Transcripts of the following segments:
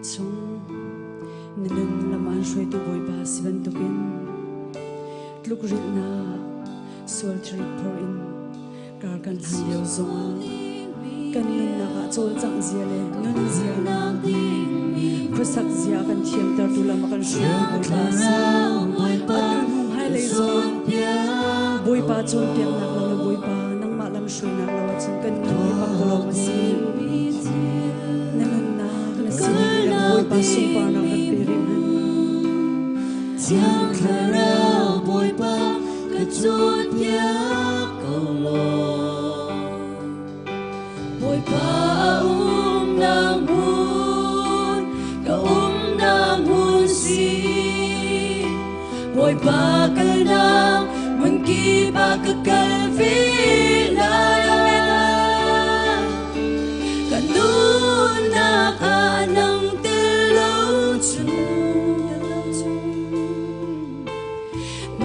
chung Ngun laman hruaitu boipa sivan tukin tluk ritna sual tri por in kar kan hanleu zonga kan nun na ka chol chang zia le nun zia na khusak zia kan thiam tar tu lama kan hruaitu boipa si nun hai le zonga boipa chon piang nak la boipa nang ma lam shui nak la chung kan nun pang lo ma si nun na kan si boipa sung pa nak kan pirim Chang kharao bồi ba ka chut ya ko lo bồi ba nang hun ka nang hun si bồi ba ka nang mun ki ba ka kal vi la ka nu na anang telo chu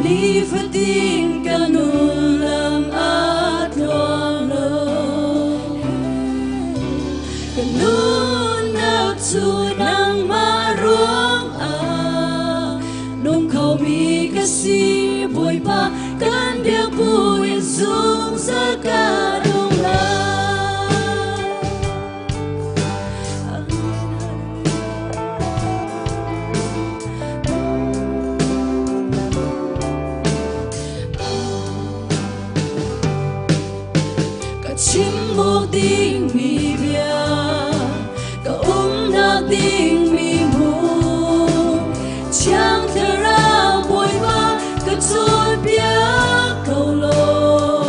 Ni fatin kanulam at lo kanun nagsunang marong nung kau mi kasi boy pa kan dia buin sung sa kadung la chim một tiếng mi bia cả na tiếng mi mù chẳng thể ra bồi ba cả chốn bia cầu lô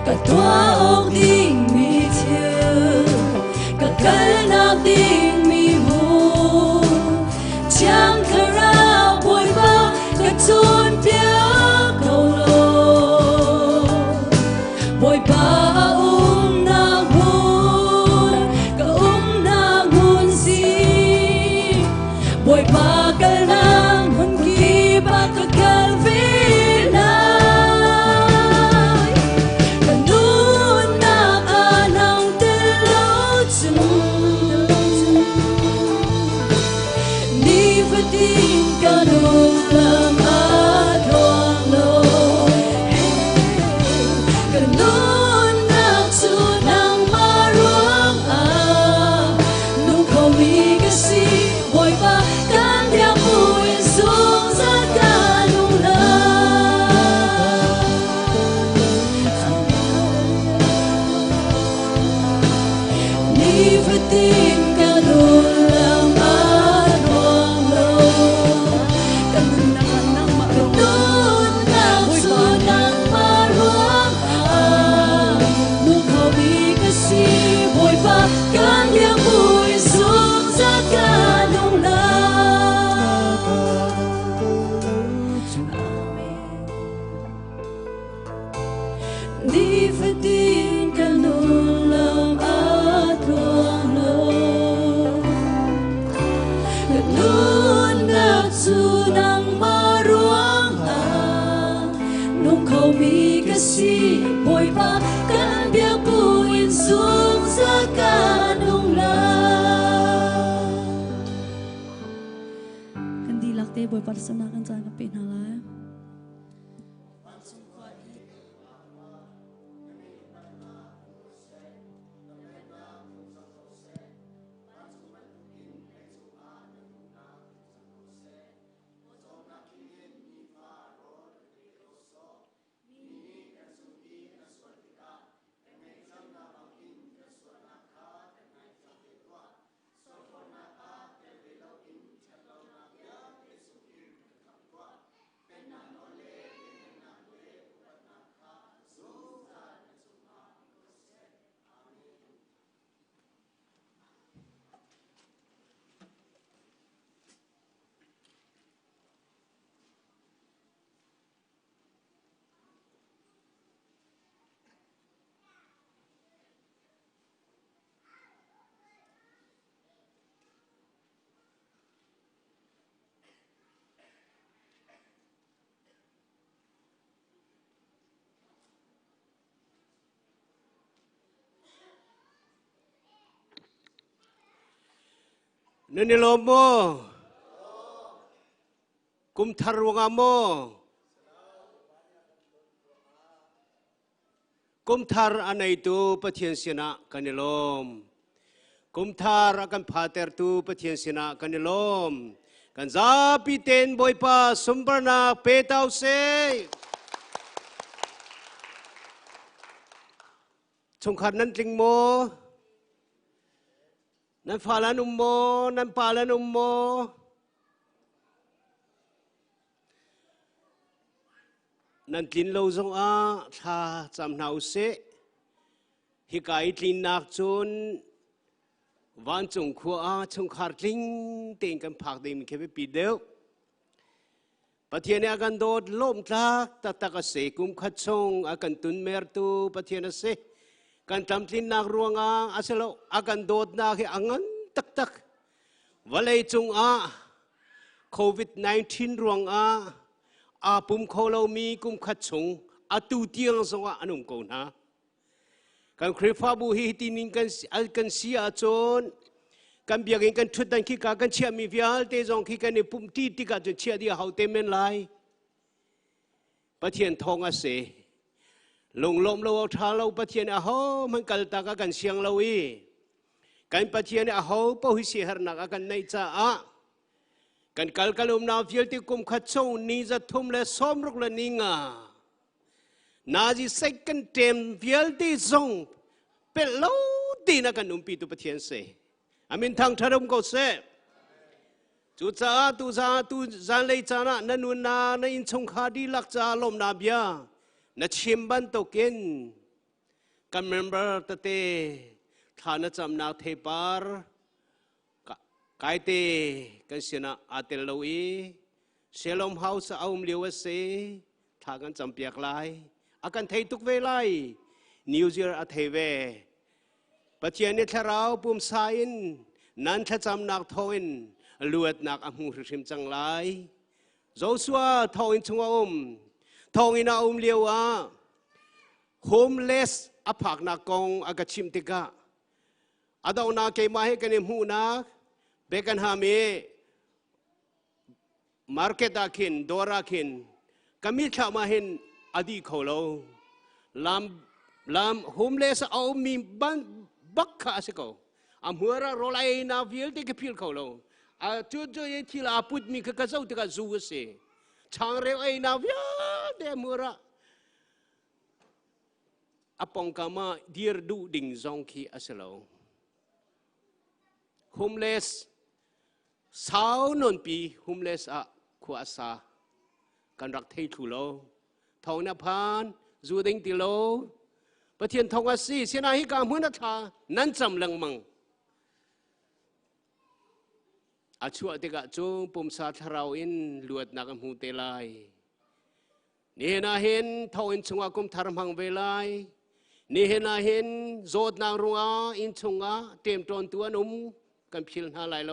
cả toa ốc tiếng mi thiêu cả cái na tiếng mi mù chẳng thể ra bồi ba cả chốn bia cầu lô Boy ba nang hun ka nang hun si boy ba ka nang hun ki ba ka kal vi lai ka nun na anang telo chung ni fatin ka nun lam at lo Kanun nagsunang marong nung kami kasi boy pa kan dia puin sung sa kanung la Ni fatin kanun lang at wang lo Kanun naman ng marong Kanun nagsunang marong nung kami kasi boy pa kan dia puin sung sa kanung la Ni fatin kanun lang at wang lo Kanun nagsunang marong nung kami kasi boy pa kan dia puin sung sa kanung la kan dilak te boy para sa nakan sa kapin hala นั่นนี่ลมโมกุมทารวงามโมกุมทารอันไหนตูปะเทียนเสนากันนี่ลมกุมทารกันพาเตอร์ตูปะเทียนเสนากันนี่ลมกันซาปิเตนบอยปาสมบรนาเปตาวเซชงขัดนั้นจริงโมนั้นฟาลานุมโมนั้นปาลานุมโมนั้นกินโลซงอาถ้าจำนาวเสฮิกายกินนักจนวันจงขัวอาชงขัดลิงเต็งกันผักเต็งมีแค่ปีเดียวปะเทียนอากันโดดล้มทักตะตะกเสกุมขัดชงอากันตุนเมรตูปะเทียนเสกันทำทิ้งนักรวงอาเสลอากันโดดนักให้อังันตักตักวันเลยจงโควิด-19 รวงปุ่มเขาเรามีกุมขัดชงตูเตียงสงอนุมโกนะกันคริฟ้าบุหิตินิกันเสียจนกันเบียงกันทุดดันขี้กากันเชียมีวิอาลเตจงขี้กันในปุ่มตีติกาจนเชียดีเขาเต็มเมนไลปะเทียนทองเสลงลมเราท้าเราปะเทียนอาหอมันกัลตากกันเสียงเรากันปะเทียนอาหอปะหิเสียหนักกันในจ้ากันกัลลมนาฟิลติกุมขัดชงนี้จะทุ่มและซ้อมรุกและนิงนาจีเซกันเต็มฟิลติซงเป็นเล่าดีนักกันนุ่มปีตุปะเทียนเสอามินทางทารุมก็เสจูจ้าตูจานเลยจานะนันนุนาในอินชงคาดีลักจาลมนาเบียนัดชิมบันโตกินกันเมมเบอร์ตเตฐานจำนาเทปาร์กายเตกันเสนาอาเตลโลอีเซลมเฮาส์เอาเลียวเสทากันจำเปียกลายอากันไทยทุกเวลานิวเซียร์อาเทเวปะเทียนเนทราวปุ่มสายนนั้นถ้าจำนักทวินลวดนักอมุริมจังไลโจสัวทวินชงทวินเลียวโฮมเลสอภักนักกองอากาชิมติกาอาดาวนาเกมาให้กันหูนักเบกันฮามีมาร์เก็ตอาคินดอราคินกามิชามาเห็นอดีเขาโลลำโฮมเลสเอามีบักขาสิเขาหัวเราโรไลนาวิลติกพิลเขาโลจุดๆที่ลาพุดมีกระเจ้าติกาจูเสช่างเร็วไอ้นาวิลเดมัวระอปองกามาดีร์ดูดิ่งจงคีอาเซโลโฮมเลสสาวนนปีโฮมเลสขวาซากันรักเททุโลทองนภานจูดิ่งติโลปะเทียนทองอาศีเสนาฮิกามุนัทานั้นจำลังมังอาชัวติกะจงปุ่มสาธารอินลวดนักมูเตลัยนี่นาเห็นทออินชงอากุมทารมังเวลัยนี่เห็นนาเห็นโจดนางรุงอินชงอาเต็มตอนตัวนุ่มกันพิลนาลายโล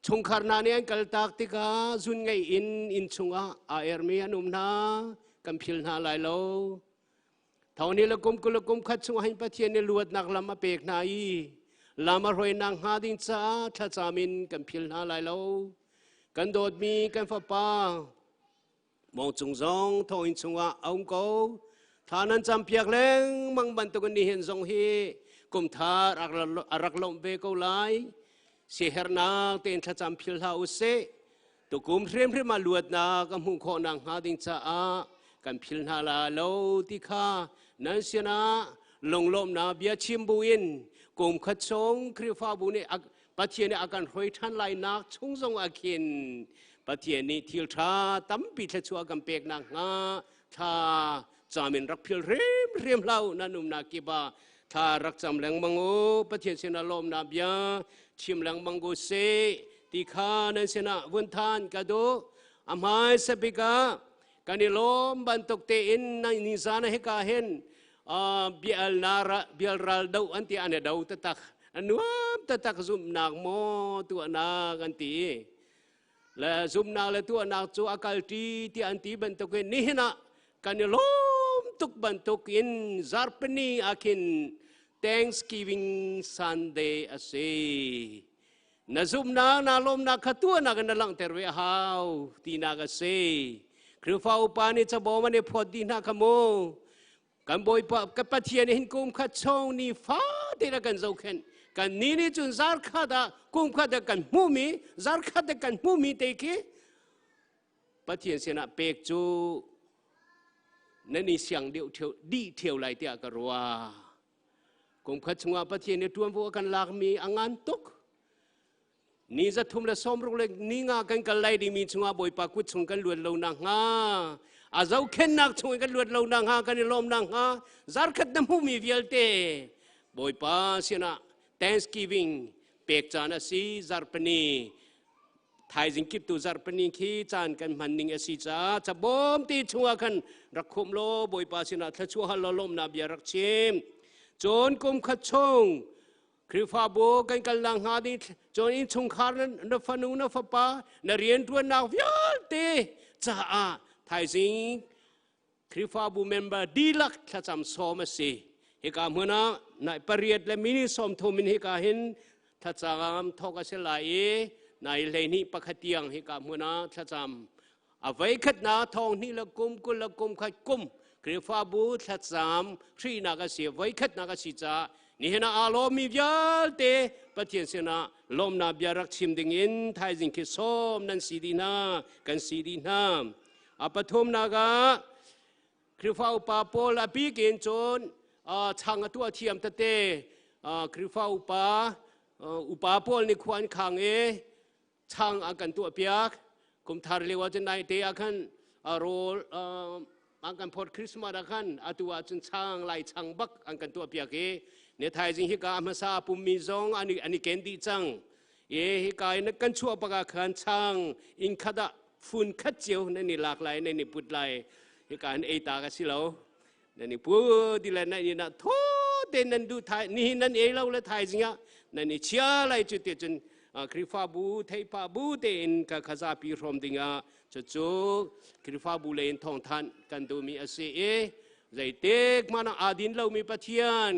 ชงขารนาเนียนกัลตากติกาจุนไงอินชงอาเอร์เมียนุ่มนากันพิลนาลายโลเท่านี้ละกุมขัดชงให้ปะเทียนในลวดนักลำมาเปกนายลามารวยนางหาดิงจ้าทัศมินกันพิลนาลายโลกันโดดมีกันฟ้าป่ามองจงจงทอินชงอาองโกท่านั้นจำเปียกแรงมังบันตุกันนี่เห็นจงฮีกุมทารักลมเบกเอาไลเสียหนาเต็นทัศจำพิลาอุเสตุกุมเรียมมาลวดนากัมุงโคนางหาดิงจ้ากันพิลนาลาโลติคานั้นเสียนาลงลมนาเบียชิมบุอินกุมขัดชงคริฟ้าบุนีปะเทียนอาการหอยทันลายนักชงจงอาคินปะเทียนนี้ทิลชาตั้มปิดชัวกันเปกนางาชาจามินรักพิลเรียมเล่านันุมนากิบาถ้ารักจำแรงมังโอปะเทียนเสนาลมนาเบียชิมแรงมังโกเซติคานันเสนาวันทานกระโดอามายสปิกากันนิลมบันตกเตอินนันนิสานะเฮกาเห็นbial ral dau anti ane dau tetak anuam tetak zum nak mo tu anak anti la zum nak la tu anak cu akal ti anti bentuk ni hina kanilom tuk bentuk in zarpeni akin Thanksgiving Sunday ase na zum na lom na katua na kan lang terwe hau ti na ka se kru fa upa ni cha bo man ni phot di na kamo kan boi pa ka pathian hin kum kha chong ni fa te na kan zo khen kan ni chun zar kha da kum kha da kan mu mi zar kha da kan mu mi te ki pathian se na pek chuนั่นนี่เสียงเดียวเที่ยวดีเที่ยวไหลเตียกรัวกรมขัดชงว่าประเทศในตัวพวกกันหลักมีอ่างานตุกนี่จะทุ่มละซ้อมรุกเล็กนี่งากันกันไหลดีมีชงว่าบอยปากุดชงกันลวดเหล่านางฮาอาเจ้าเข็นนักชงกันลวดเหล่านางฮากันลมนางฮาจาร์ขัดน้ำหูมีเวลเตบอยปาเสียนะ Thanksgiving เปกจานะสีจาร์ปนีไทยจิงกิบตูจาร์ปนิคีจานกันมันนิงเอสิจ้าจะบ่มตีชัวกันรักคุมโลบอยปาสินะทัชัวฮัลโลลมนาเบียรักชิมจนกุมขัดชงคริฟาโบกันกันลังหาดิจนอินชงคาร์นฟานูนฟาปานเรียนตัวนักวิลตีจ้าไทยจิงคริฟาโบเมมเบอร์ดีลักถ้าจำสอมสิเฮกาเมื่อนะในปริยัติและมินิสอมทมินเฮกาเห็นถ้าจำทอกเสลายในเลยนี้ปะขัดยังให้กับหัวหน้าถ้าจำเอาไว้ขัดนาทองนี่ละกุมกุละกุมขัดกุมกรีฟาบูถ้าจำทรีนากาเสียไว้ขัดนากาสิจ้านี่เห็นอารมณ์มีเยอะเตะปะเทียนเสนาลมนาบยารักชิมดิ่งอินไทยจิงคิดส้มนั่นสีดีนากันสีดีนาอาปฐมนากากรีฟาอุปาโปลาปีกินจนช่างตัวเทียมตะเตกรีฟาอุปาโปลนี่ควรขังช่างอากันตัวเปียกกุมทาร์เลวจะนายเตะอากันโรอากันพอดคริสต์มาสอากันอาตัวจนช่างไล่ช่างบักอากันตัวเปียกเนี่ยไทยจริงฮิกามาซาปุ่มมีซองอันนี้เกณฑ์ดีจังฮิกานักกันชั่วปากขันช่างอินขัดฝุ่นขัดเจียวนั่นนี่หลากหลายนั่นนี่ปุดไหลฮิกาเอตากสิเรานั่นนี่พูดดีเลยนั่นนี่นะโทษเดนนั่นดูไทยนี่นั่นเอเราเลยไทยจริงอ่ะนั่นนี่เชื่ออะไรจุดเดียวจนคริฟาบูเทปาบูเตนกับข้าราชพิรมดิ่งจู่คริฟาบูเลนทองทันกันดูมีอาเซียใจเด็กมันอาดินเรามีปะเทียน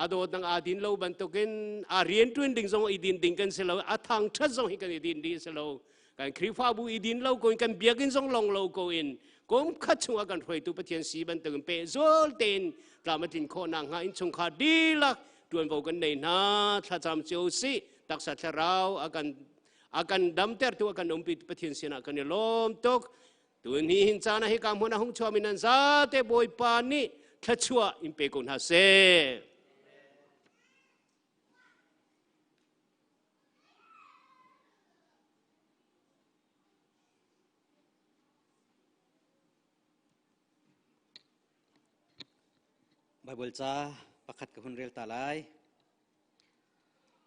อาโดดนังอาดินเราบรรทุกินอาเรียนတွင်ดิ่งทรงอีดินดิ่งกันเสลาอาทางชัดทรงให้กันอีดินดีเสลากันคริฟาบูอีดินเราโกนกันเบียกินทรงลงเราโกอินก้มขัดชงกันถอยตุปะเทียนสีบรรทุกเปโซลเตนกลามาตินโคนางหาอินชงขาดีลักดวนโบกันในนาถ้าจำเจ้าสิตักสัตว์เราakan damter tu akan umpit pathin sina akan lom tok tu ni hincana hi kam hona hung chwa minan za te boy pani thachua impe kon ha se Bible cha pakhat ka hun rel talai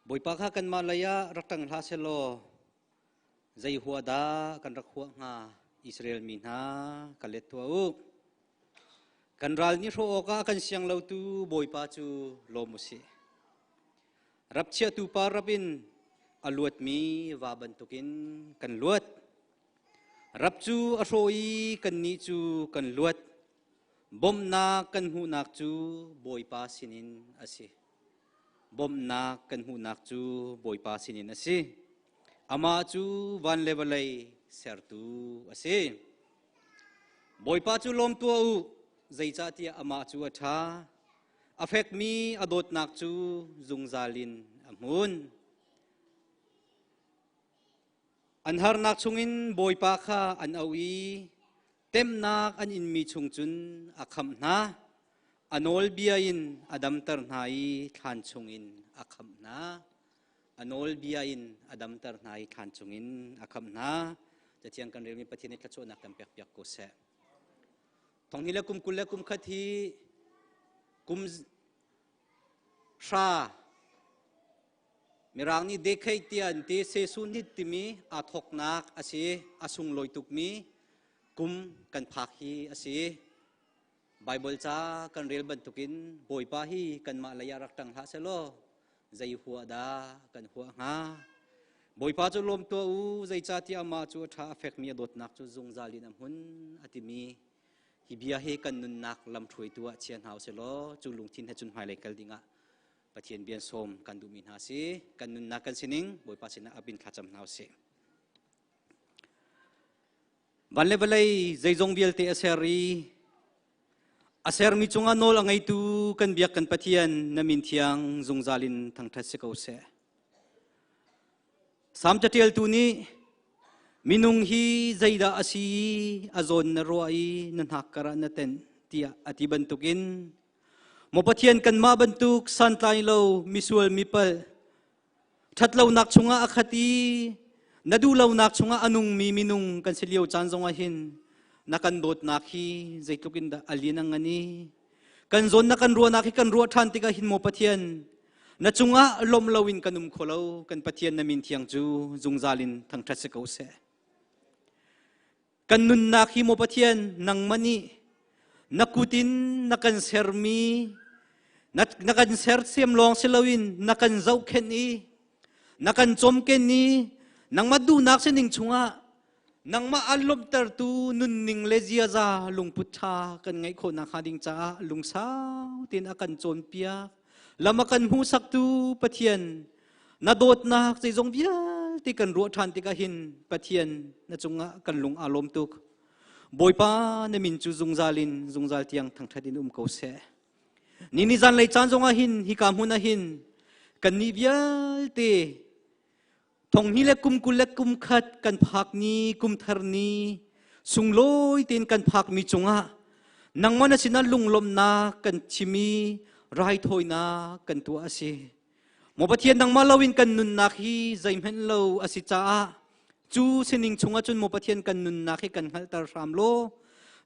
boy pakha kan malaya ratang hla selo zai huada kan rakhuwa nga Israel minha kalet tuau kan ral ni ro ka kan siang lo tu boy pa chu lomusi rapchia tu pa rabin aluat mi wa bantukin kan luat rapchu aroi kan ni chu kan luat bom na kan hu nak chu boy pa sinin ase bom na kan hu nak chu boy pa sinin ase ama chu van levelai sertu ase boy pa chu lom tu u zai cha tia ama chu atha affect mi adot nak chu zungzalin amun anhar nak chungin boy pa kha an awi tem nak an in mi chung chun akham na anol biain adam tar nai than chungin akham na anol biain adam tar nai than chungin akham na jatiang kan remi pathin ka chu nak tam pek pek ko se thong ni la kum kul la kum khathi kum sha mirang ni dekhai tian te se sunit timi athok nak ase asung loituk mi kum kan phakhi ase Bible cha kan rel bantukin boy pa hi kan malaya raktang ha selo zai huwa da kan huwa nga boy pa chu lom to u zai cha ti ama chu tha affect mi dot nak chu zung zalin am hun atimi hi bia he kan nun nak lam throi tu a chian hau selo chu lung thin he chun hai le kal dinga ปะเทียนเบียนสมกันดูมินหาสิกันนุนนักกันสินิงบอยปาสินะอบินขาจำนาวสิวันเลเวลัยใจจงเบียลเตอเซรีอาเซอร์มีจงอันโนลอังไงตูกันเบียกันปะเทียนนามินที่ยังจงซาลินทั้งทัศน์เกาเสสามจัตเตลตูนี้มินุงฮีใจดาอาศีอาจอนนรวยนันหักกระนัเตนที่อธิบันตุกินมปะเทียนกันมาบันตุกสันไลโลมิสวลมิเปลทัดเลานักชงอาคตินาดูเลานักชงอาอนุงมีมินุงกันเสียวจานจงอาหินนักันโดดนักฮีใจตุกินดาอลีนังนี้กันจนนักันรัวนักฮีกันรัวทันติกาหินมปะเทียนนัดชงอาลมลาวินกันนุมโคลากันปะเทียนนามินเทียงจูจงซาลินทั้งทัศเกาเสกันนุนนักฮีมปะเทียนนังมันนีนักกุตินนักันเซอร์มีนักันเซอร์เซียมลองเซลวินนักันเจ้าเคนนีนักันจอมเคนนีนังมาดูนักเสนิงชงะนังมาอารมณ์ตรตูนุนนิงเลจิอาจาลุงพุทธากันไงคนนักหาดิงจ้าลุงสาวตินอากันโจนเปียลำมากันหูสักตูปะเทียนนาโดดนักใจจงเบียที่กันรัวทันที่กันหินปะเทียนนาจงะกันลุงอารมณ์ตุกบอยป้าในมินจูจงซาลินจงซาลที่ยังทั้งทัดินเกาเสนี่นิจันเลยจานจงอาหินฮิกามหุนอาหินกันนิเบียลเตทงฮิเล็กกุมกุเล็กกุมขัดกันพักนี้กุมทารนี้สุงลอยเตีนกันพักมีจงะนังมันสินันลุงลมนากันชิมีไรถอยนากันตัวอาศิหมอปะเทียนนังมาลาวินกันนุนนักฮีใจเห็นเราอาศิจ้าจูเสนิงชงอาจุนโมปะเทียนกันนุนนักให้กันฮัลตาร์รามโล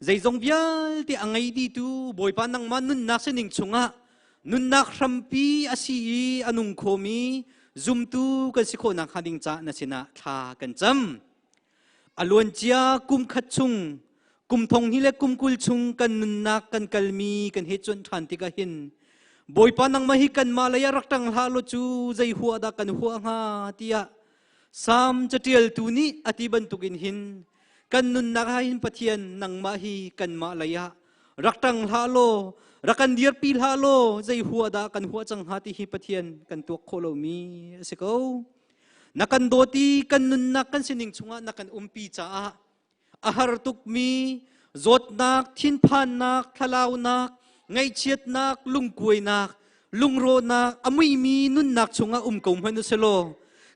ใจจงเบียลที่อังไงดีตูบอยปานังมานุนนักเสนิงชงอานุนนักรัมปีอาศีอนุงโคมีจุมตูกันสิโคนักฮัดิงจ้านาสินะทากันจำอลวนเจียกุมขัดชุงกุมทงฮิเลกุมกุลชุงกันนุนนักกันกัลมีกันเฮจวนทันติกาหินบอยปานังมาฮิกันมาลายรักตังฮาโลจูใจหัวดากันหัวงาที่สามจัตเตลตูนี้อธิบันตุกินหินกันนุนนักหินปะเทียนนังมาฮีกันมาลายรักตังฮาโลรักกันเดียร์ปีฮาโลใจหัวดากันหัวจังหาติฮิปะเทียนกันตัวโคโลมีสิเขานักกันโดตีกันนุนนักกันสินิงชงะนักกันปีจ้าอาหารตุกมีจดนักทินพานนักทลาวนักไงเชียดนักลุงกวยนักลุงโรนักอมุยมีนุนนักชงะกงพันุเซโล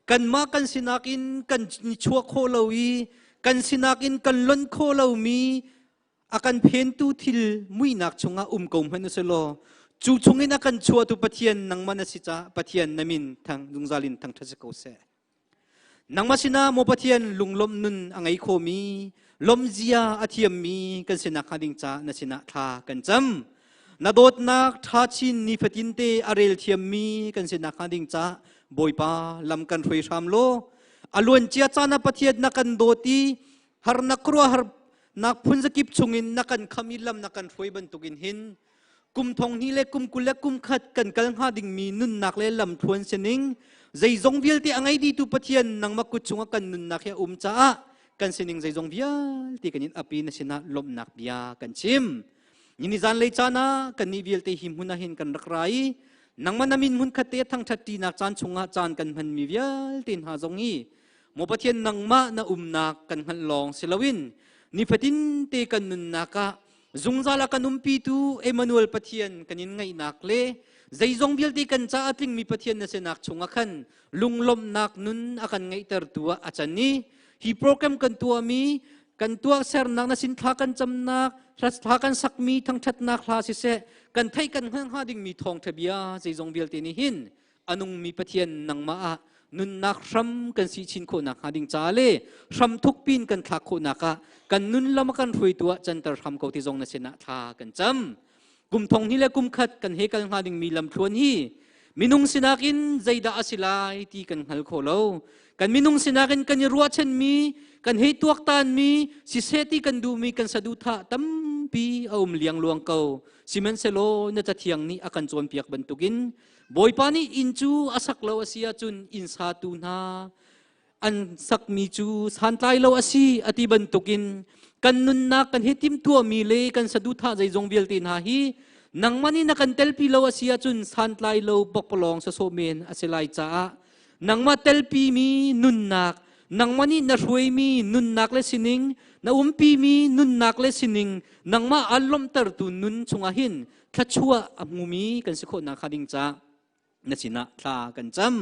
กันมากันสินักินกันชัวโคโลวีกันสินักินกันล้นโคโลมีอากันเพนตูทิลมุยนักชงะกงพันุเซโลจูชงอินอากันชัวตุปะเทียนนังมันสิจ้าปะเทียนนามินทางลุงซาลินทางทัศเกาเสนังมาสินาโมปะเทียนลุงลมนุนอังไอโคมีลมเจียอาเทียมมีกันสินักฮาดิงจ้านาสินะทากันจำนาโดดนักทาชินนิฟตินเตอาเรลเทียมมีกันสินักฮาดิงจ้าบอยปาลำกันรวยรามโลอลวนเจียจานาปะเทียนนักกันโดตีฮาร์นักรัวฮาร์นักพุนสกิบชงอินนักกันขมิลำนักกันรวยบันตุกินหินกุมทองฮิเลกุมกุเลกุมขัดกันกัลฮาดิงมีนุนนักเลลำทวนเซนิงใจจงเวียลที่อังไงดีตุปะเทียนนังมักกุชงกันนุนนักเฮจ้ากันเซนิงใจจงเวียลที่กันยินอภินสินะลมนักเบียกันชิมยินดีจันเลยจานะกันนิเวียลที่หิมหุนาหินกันรักไรนังมันนามินมุนขัดเตะทั้งชัดตีนักจานชงจานกันมันมีเวียลตินหาจงอีโมปะเทียนนังมานานักกันหันลองเซลวินนิฟตินเตกันนุนนักจงซาลากันปีตูเอมานูเอลปะเทียนกันยินไงนักเล่ใจจงเวียลที่กันจ้าติงมีปะเทียนนเสนักชงขันลุงลมนักนุนอากันไงเตอร์ตัวอาจารย์นี้ฮีโปรแกรมกันตัวมีกันตัวเซอร์นักนสินทากันจำนักรัฐทากันสักมีทั้งชัดนักลาสิเสกันไทยกันห้างหาดิ่งมีทองทะเบียใจจงเบียลตีนิหินอนุงมีปะเทียนนังมานุนนักรำกันสีชินโคนักหาดิ่งจ้าเล่รำทุกปีนกันทักโคนักกันนุนละมากันรวยตัวจันตรรำเกาที่จงนเสนาทากันจำกุมทองนี่และกุมขัดกันเฮกันหาดิ่งมีลำทวนฮีมินุงสินากินใจดาอสิลายที่กันฮัลโคโลกันมินุงสินากินกันยรัวเช่นมีกันเฮตัวตานมีสิเซติกันดูมีกันสะดุทะตั้มปีเอาเลี้ยงลวงเก่าสิมันเซโลเนจะเทียงนี้อากันจวนเปียกบรรทุกินบอยปานีอินจูอาศักเลวเสียจุนอินซาตูนาอันสักมีจูสันไตเลวสีอติบรรทุกินกันนุนนักกันเฮติมตัวมีเลกันสะดุทะใจจงเบียลตินหาฮี nang mani na kan tel pi lo asia chun san tlai lo bokpolong sa somen asilai cha nang ma tel pi mi nun nak nang mani na hruai mi nun nak le sining na umpi mi nun nak le sining nang ma alom tar tu nun chunga hin thachua amumi kan sikho na khading cha na sina tha kan cham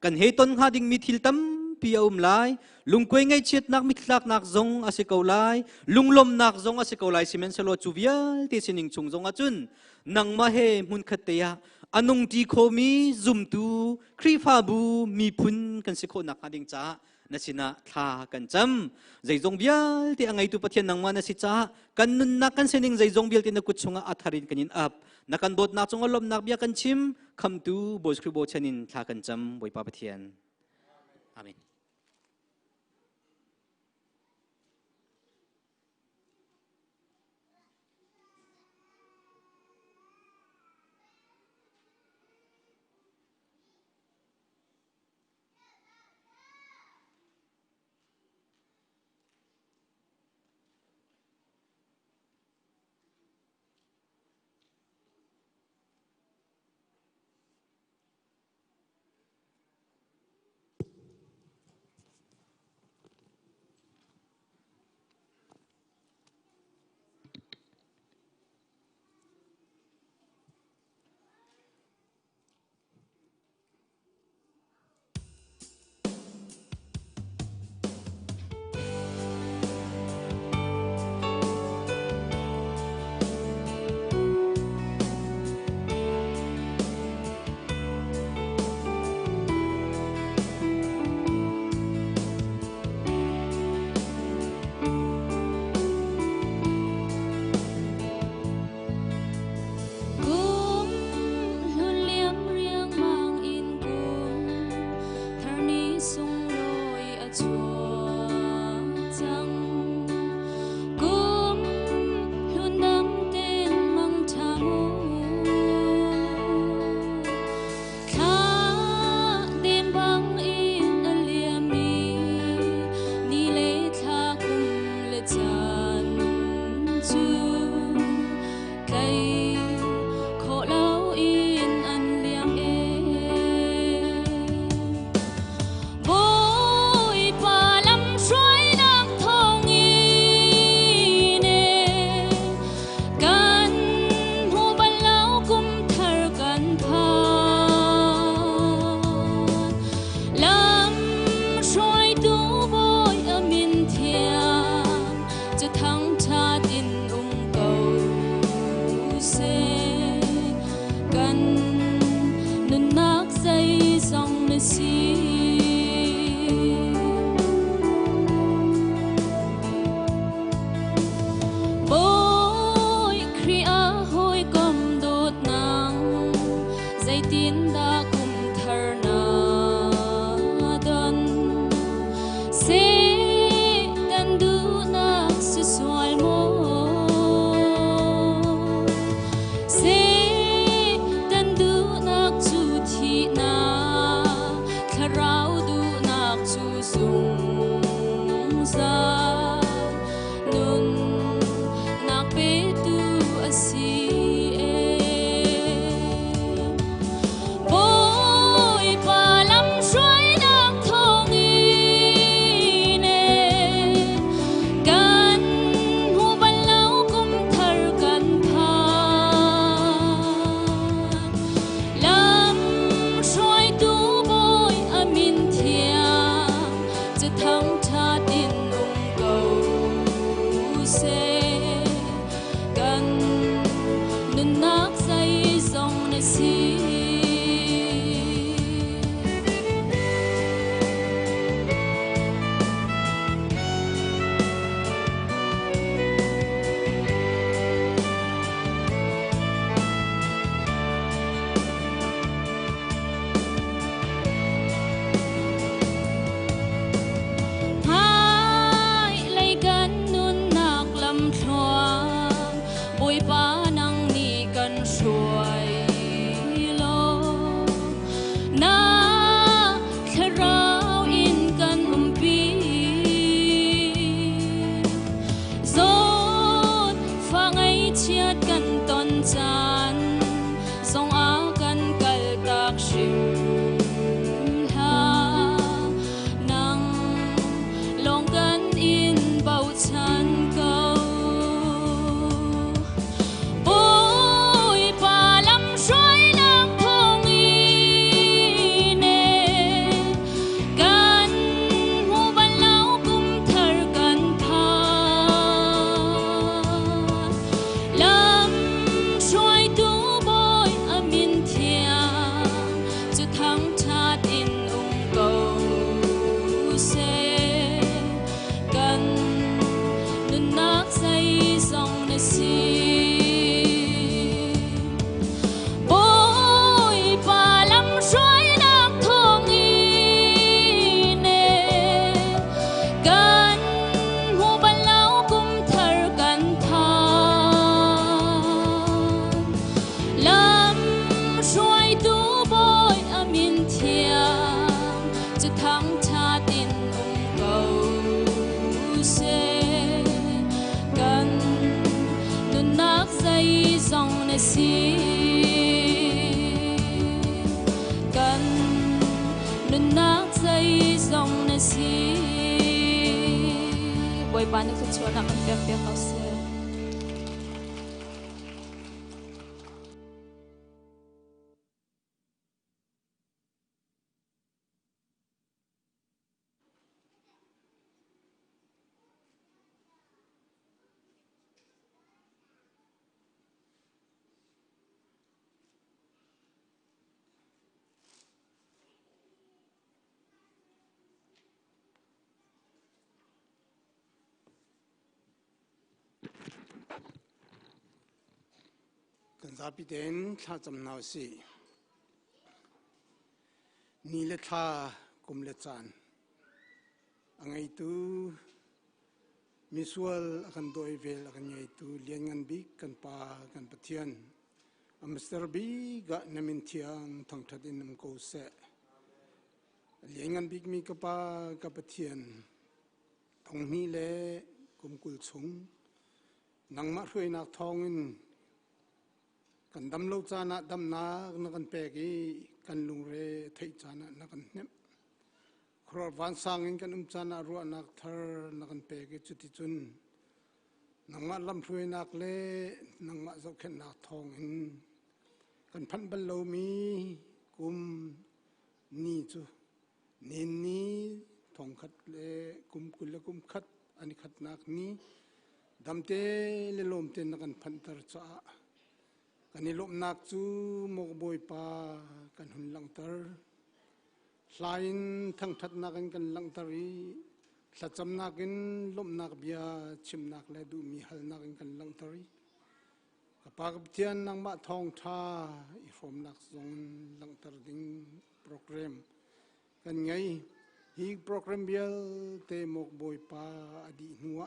kan heton khading mi thil tam pi lai lungkoi ngai chet nak mi thlak nak zong asikaulai lunglom nak zong asikaulai simen selo chuvial ti sining chung zong achun nang ma he mun khateya anung ti khomi zum tu khri pha bu mi phun kan sikho na khading cha na sina tha kan cham zai zong bial ti angai tu pathian nang ma na si cha kan nun na kan sening zai zong bial ti na kuchunga atharin kanin up na kan bot na chung olom nak bia kan chim kham tu bois khri bo chanin tha kan cham boi pa pathian amen. se kan nun nak say song na si bôi pa lam xoay nak thong i ne kan hu ban lau kum thar kan tha lam xoay tu bôi amin thiamจะทั้งชาตินเก่าเสกันนุนนักใจสองในสีกันนุนนักใจสองในสีบอยบ้านนึกถึงชวนนักมันเปียกเปียกเขาเสกันซาปิเดนท่าจำนาวสินี่เลท่ากุมเลจานอังไงตูมิสวลกันโดยเวลกันไงตูเลี้ยงกันบิกันปากันปะเทียนอัมสเตอร์บีกะนมินเทียงทางทัดินนำโกเสเลี้ยงกันบิมีกะปากะปะเทียนทงนี้เลกุมกุลชงนังมาช่วยนักทองอินกันดำโลจานะดำนานักันเปกีกันลุงเรไทยจานะนักันเนมครอบวันสร้างอินกันจานะรัวนักเธอนักันเปกีจุดที่จุนนังมาลำช่วยนักเล่นังมาเจ้าเข็นนักทองอินกันพันบัลโลมีกุมนี่จูนินนี้ทองขัดเล่กุมกุลกุมขัดอันนี้ขัดนักนี้ดำเตเลลมเตนักันพันตรจ้ากันนี่ลมนักจูมกบอยปากันหุ่นลังเตอร์ลายทั้งทัดนักกันลังเตอรีสัจจำนักลมนักเบียชิมนักและดูมีหัลนักกันลังเตอรีกับปากเทียนนังมาทองท่าอีฟอมนักทรงลังเตอร์ดิ้งโปรแกรมกันไงฮีโปรแกรมเบียเตมกบอยปาอดีหัว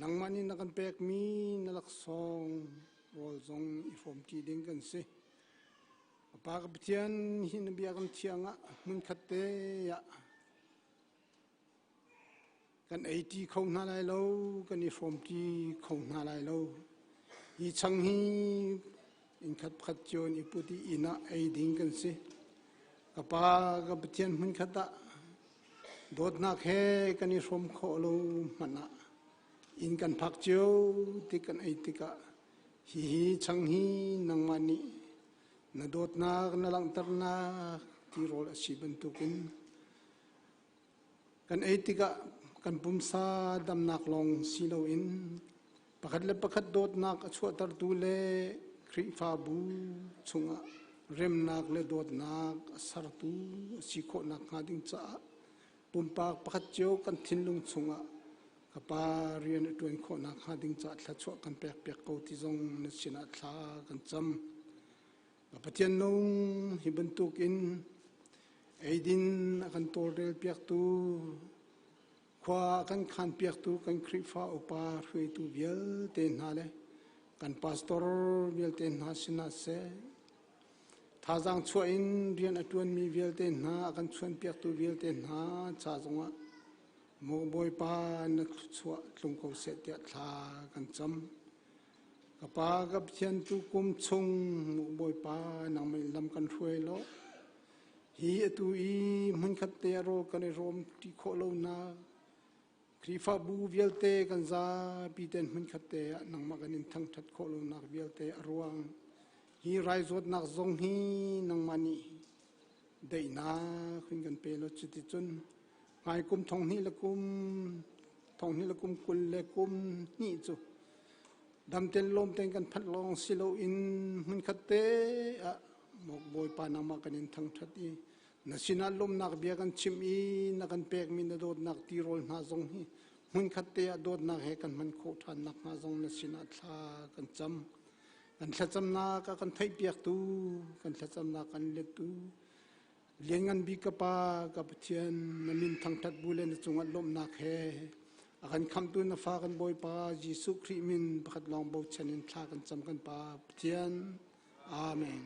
นังมันนี่นักกันเปกมีนักซองรอจงอีฟอมที่ดิ้งกันสิปากเทียนหินเบียกันเทียงอ่ะมันขัดเตะกันไอทีคงน่าไรเรากันอีฟอมที่คงน่าไรเราอีช่างฮีอินขัดขัดจนอีปุติอินะไอดิ้งกันสิกับปากเทียนมันขัดอ่ะโดดนักเฮกันอีฟอมโคโลมันอ่ะอินกันพักเจียวติกันไอติกะฮีช่างฮีนังมันนี่นาโดดนักนาลังตรนักที่รอละชีบันตุกินกันไอติกะกันปุ่มซาดำนักลองซีโลอินประคัดเล็บประคัดโดดนักชัวตรตูเลคริฟาบูชุงะเร็มนักเลโดดนักสารตูสิโคนักหาดิงจ้าปุ่มปากประคัดเจียวกันทิ้นลงชุงะกับปาเรียนตัวเองคนนักหาดิงจ้าทัดชัวกันเปียกเปียกเกาที่จงนชินาทากันจำกับปะเทียนนงฮิบันตุกินไอดินกันตัวเรลเปียกตูขวากันขันเปียกตูกันคริฟ้าอุปาหวยตูเบียลเตนหาเลยกันพาสตอร์เบียลเตนหาสินาเซท่าจังช่วยเรียนตัวมีเบียลเตนหากันชวนเปียกตูเบียลเตนหาชาจงะโมบอยปานักชัวลงเขาเสด็จทากันจำกับปากับเทียนตุกุมชงโมบอยปานังไม่ลำกันช่วยล้อฮีตุอีมันขัดเตะโรกันในรวมที่โคโลนาครีฟาบูเวลเตกันซาปีเตนมันขัดเตะนังมากันนินทั้งทัดโคโลนาเวลเตอรวงฮีไรจดนักทรงฮีนังมันนี่ได้นาขึ้นกันเปรจิตจนไงกุมทองนี้ละกุมกุลละกุมนี่จูดำเต็นลมเต็นกันพัดลองสิโลอินมันขัดเตะหมกบอยปานามากันนินทั้งทัดอี na sinalom nak bia kan chimi na kan pek min na dod nak tirol na zong hi mun khatte a dod nak he kan man kho than nak na zong na sinat tha kan cham na ka kan thai piak tu kan thacham na kan le tu liangan bi ka pa ka pathian na min thang that bulen chunga lom nak he akan kham tu na fa kan boy pa Jesu Christ min pakhat long bo chanin thla kan cham kan pa pathian amen.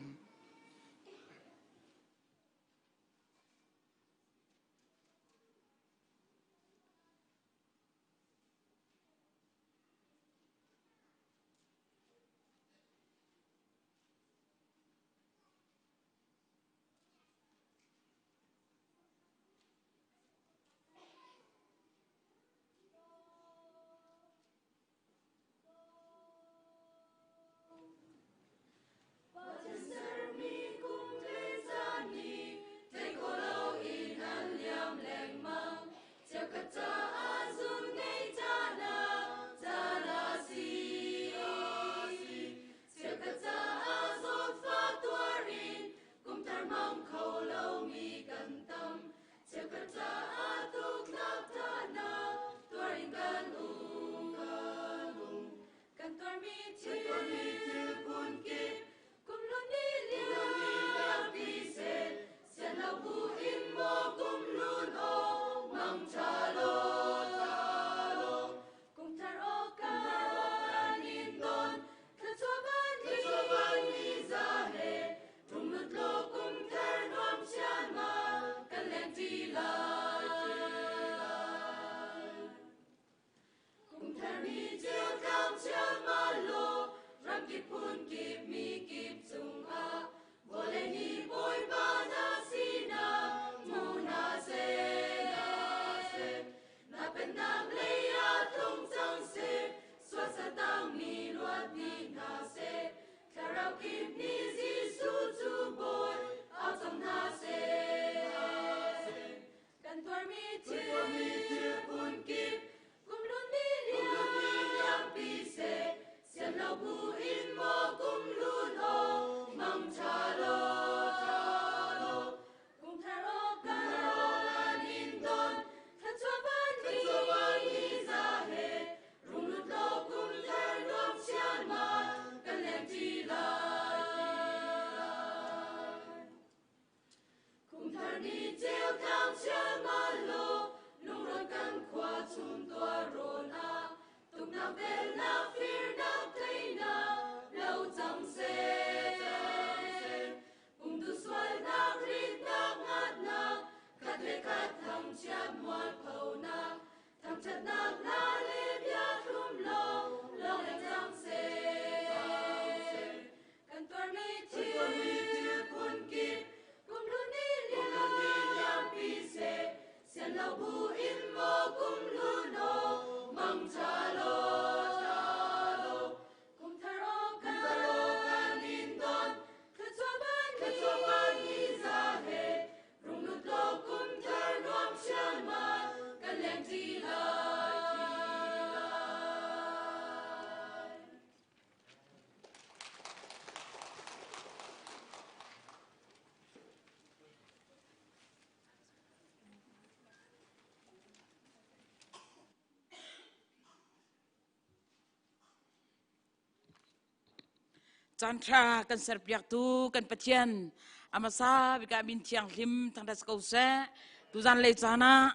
Chantra kan serpiak tu kan patian amasa bika bin tiang lim tang das kause tu zan le chana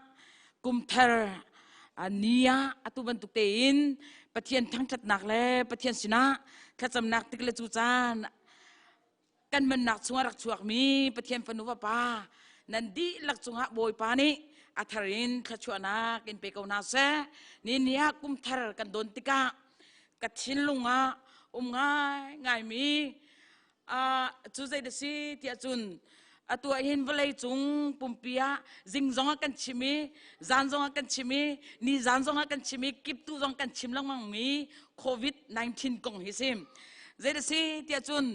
kumthar ania atu bantuk tein patian thang chat nak le patian sina thacham nak tik le chu chan kan man nak chunga rak chuak mi patian panuwa pa nandi lak chunga boy pa ni atharin thachuana kin pe ko na se ni nia kumthar kan don tika kathin lunga ngai mi chu zai de si tia chun atua hin vlei chung pumpia jing zonga kan chimi zan zonga kan chimi ni zan zonga kan chimi kip tu zong kan chim lang mang mi covid 19 kong hi sim zai de si tia chun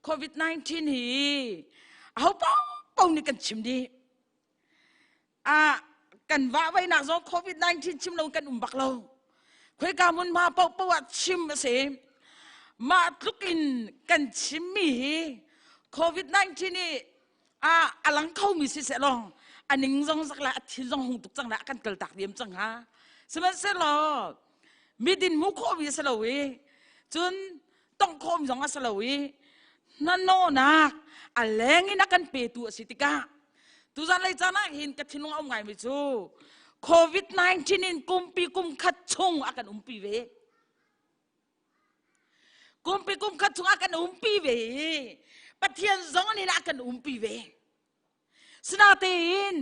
covid 19 hi hau pau ni kan chim di kan va vai nak zo covid 19 chim lo kan bak lo khoi ka mun ma pau chim se ma tlukin kan chimmi covid 19 ni หลังเข้ามีสิเสลองอันหนึ่งจงสักละที่จงหงตุกจังละกันเกิดตักเดียมจังฮะสมัยเสลอมีดินมุขโควิสลาวีจนต้องโคมจงอัสลาวีนั่นโน่นักแรงนี่นักกันเปตัวสิติกาตุจันเลยจานักหินกระทินงเอาไงไม่จูโควิด-19นินกุมปีกุมขัดชงอากันปีเวกุมปีกุมขัดชงอากันปีเวปะเทียนจงนี่นักกันปีเวสนาเตน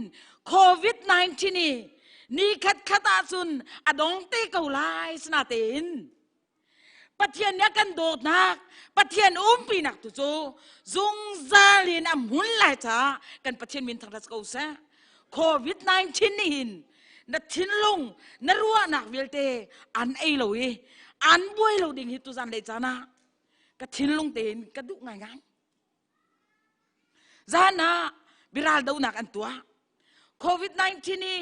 โควิด-19นี่ขัดอาซุนอดองเตกเอาไลสนาเตนปะเทียนเนี่ยกันโดดนักปะเทียนปีนักตุโจจงซาลินหุ่นไหลจ้ากันปะเทียนมินทางรัสกูเซโควิด-19นี่หินนัดทิ้งลงนัดรัวนักเวลเตอันเลยอันบวยเราดิ่งฮิตุจันเลยจ้านะก็ทิ้งลงเตนก็ดุง่ายๆจานะบิราลดาวนักอันตัวโควิด-19นี่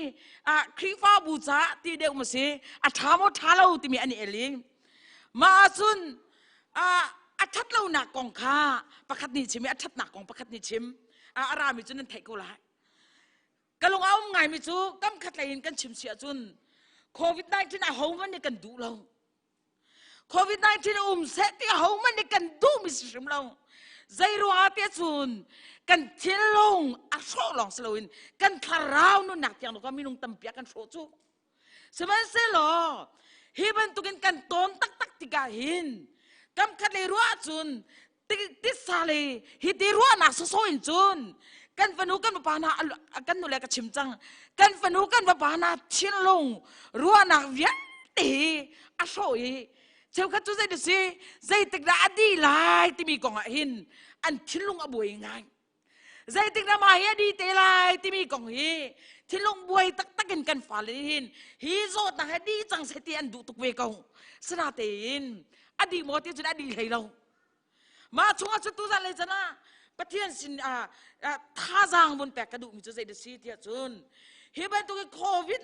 ครีฟ้าบูชาที่เดียวมาสิทามอทาเราที่มีอันนี้เอลิงมาสุนชัดเราหนักกองข้าประคัดนิชิมชัดหนักกองประคัดนิชิมอารามิจุนันเทกุลายก็ลงเอาไงมิจูกำคัดเลยกันชิมเสียจุนโควิด-19เขามันในกันดูเราโควิด-19เสตีเขามันในกันดูมิสชิมเราใจรัวเตี้ยจุนกันเที่ยลงโชลองสลวินกันคาราวนุ่นหนักอย่างเราก็มีนุ่งตั้มเปียกันโชจูสมัยเสลอฮิบันตุกันกันต้นตักติกาหินกำคัดเลยรัวจุนติสาเลยฮิติรัวนักโซอินจุนกันฟันุกันมาปานากันนู่นแหละก็ชิมจังกันฟันุกันมาปานาชิลงรัวนักเวียตีโชยเจ้าข้าจุใจดูสิใจติกระอดีไลที่มีกองหินอันชิลงอบวยง่ายใจติกระมาเฮียดีเตไลที่มีกองฮีที่ลงบวยตักกันฝ่าเลยหินฮีโซนักอดีจังเสตีอันดูตุกเวกงสนาเตนอดีหมดที่จะอดีให้เรามาช่วงจุดตัวอะไรจะนะปะเทียนสินท่าจางบนแปกกระดูกมีจุดใจเดือดซีเทียจุนเฮบันตัวโควิด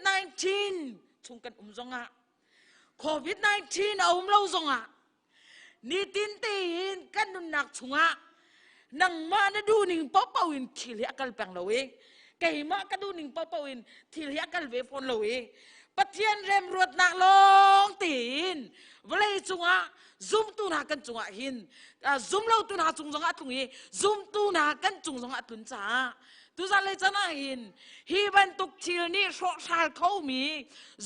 -19ช่วงกันจงโควิด-19เราจงนี่ตินเตีนกันนุนนักช่วงนังมาณดูนิ่งป๊อปวินที่เลี้ยกันแปลงเราเองไก่มากันดูนิ่งป๊อปวินที่เลี้ยกันเวฟอนเราเองปะเทียนเรมรวดนักลงตีนเวลาจงซุ่มตูนากันจงหินซุ่มเราตูนาจงตุงฮีซุ่มตูนากันจงตุนจ้าตุจันเลยจะน่าหินฮีบันตุกทีนี่โชคชาเขามี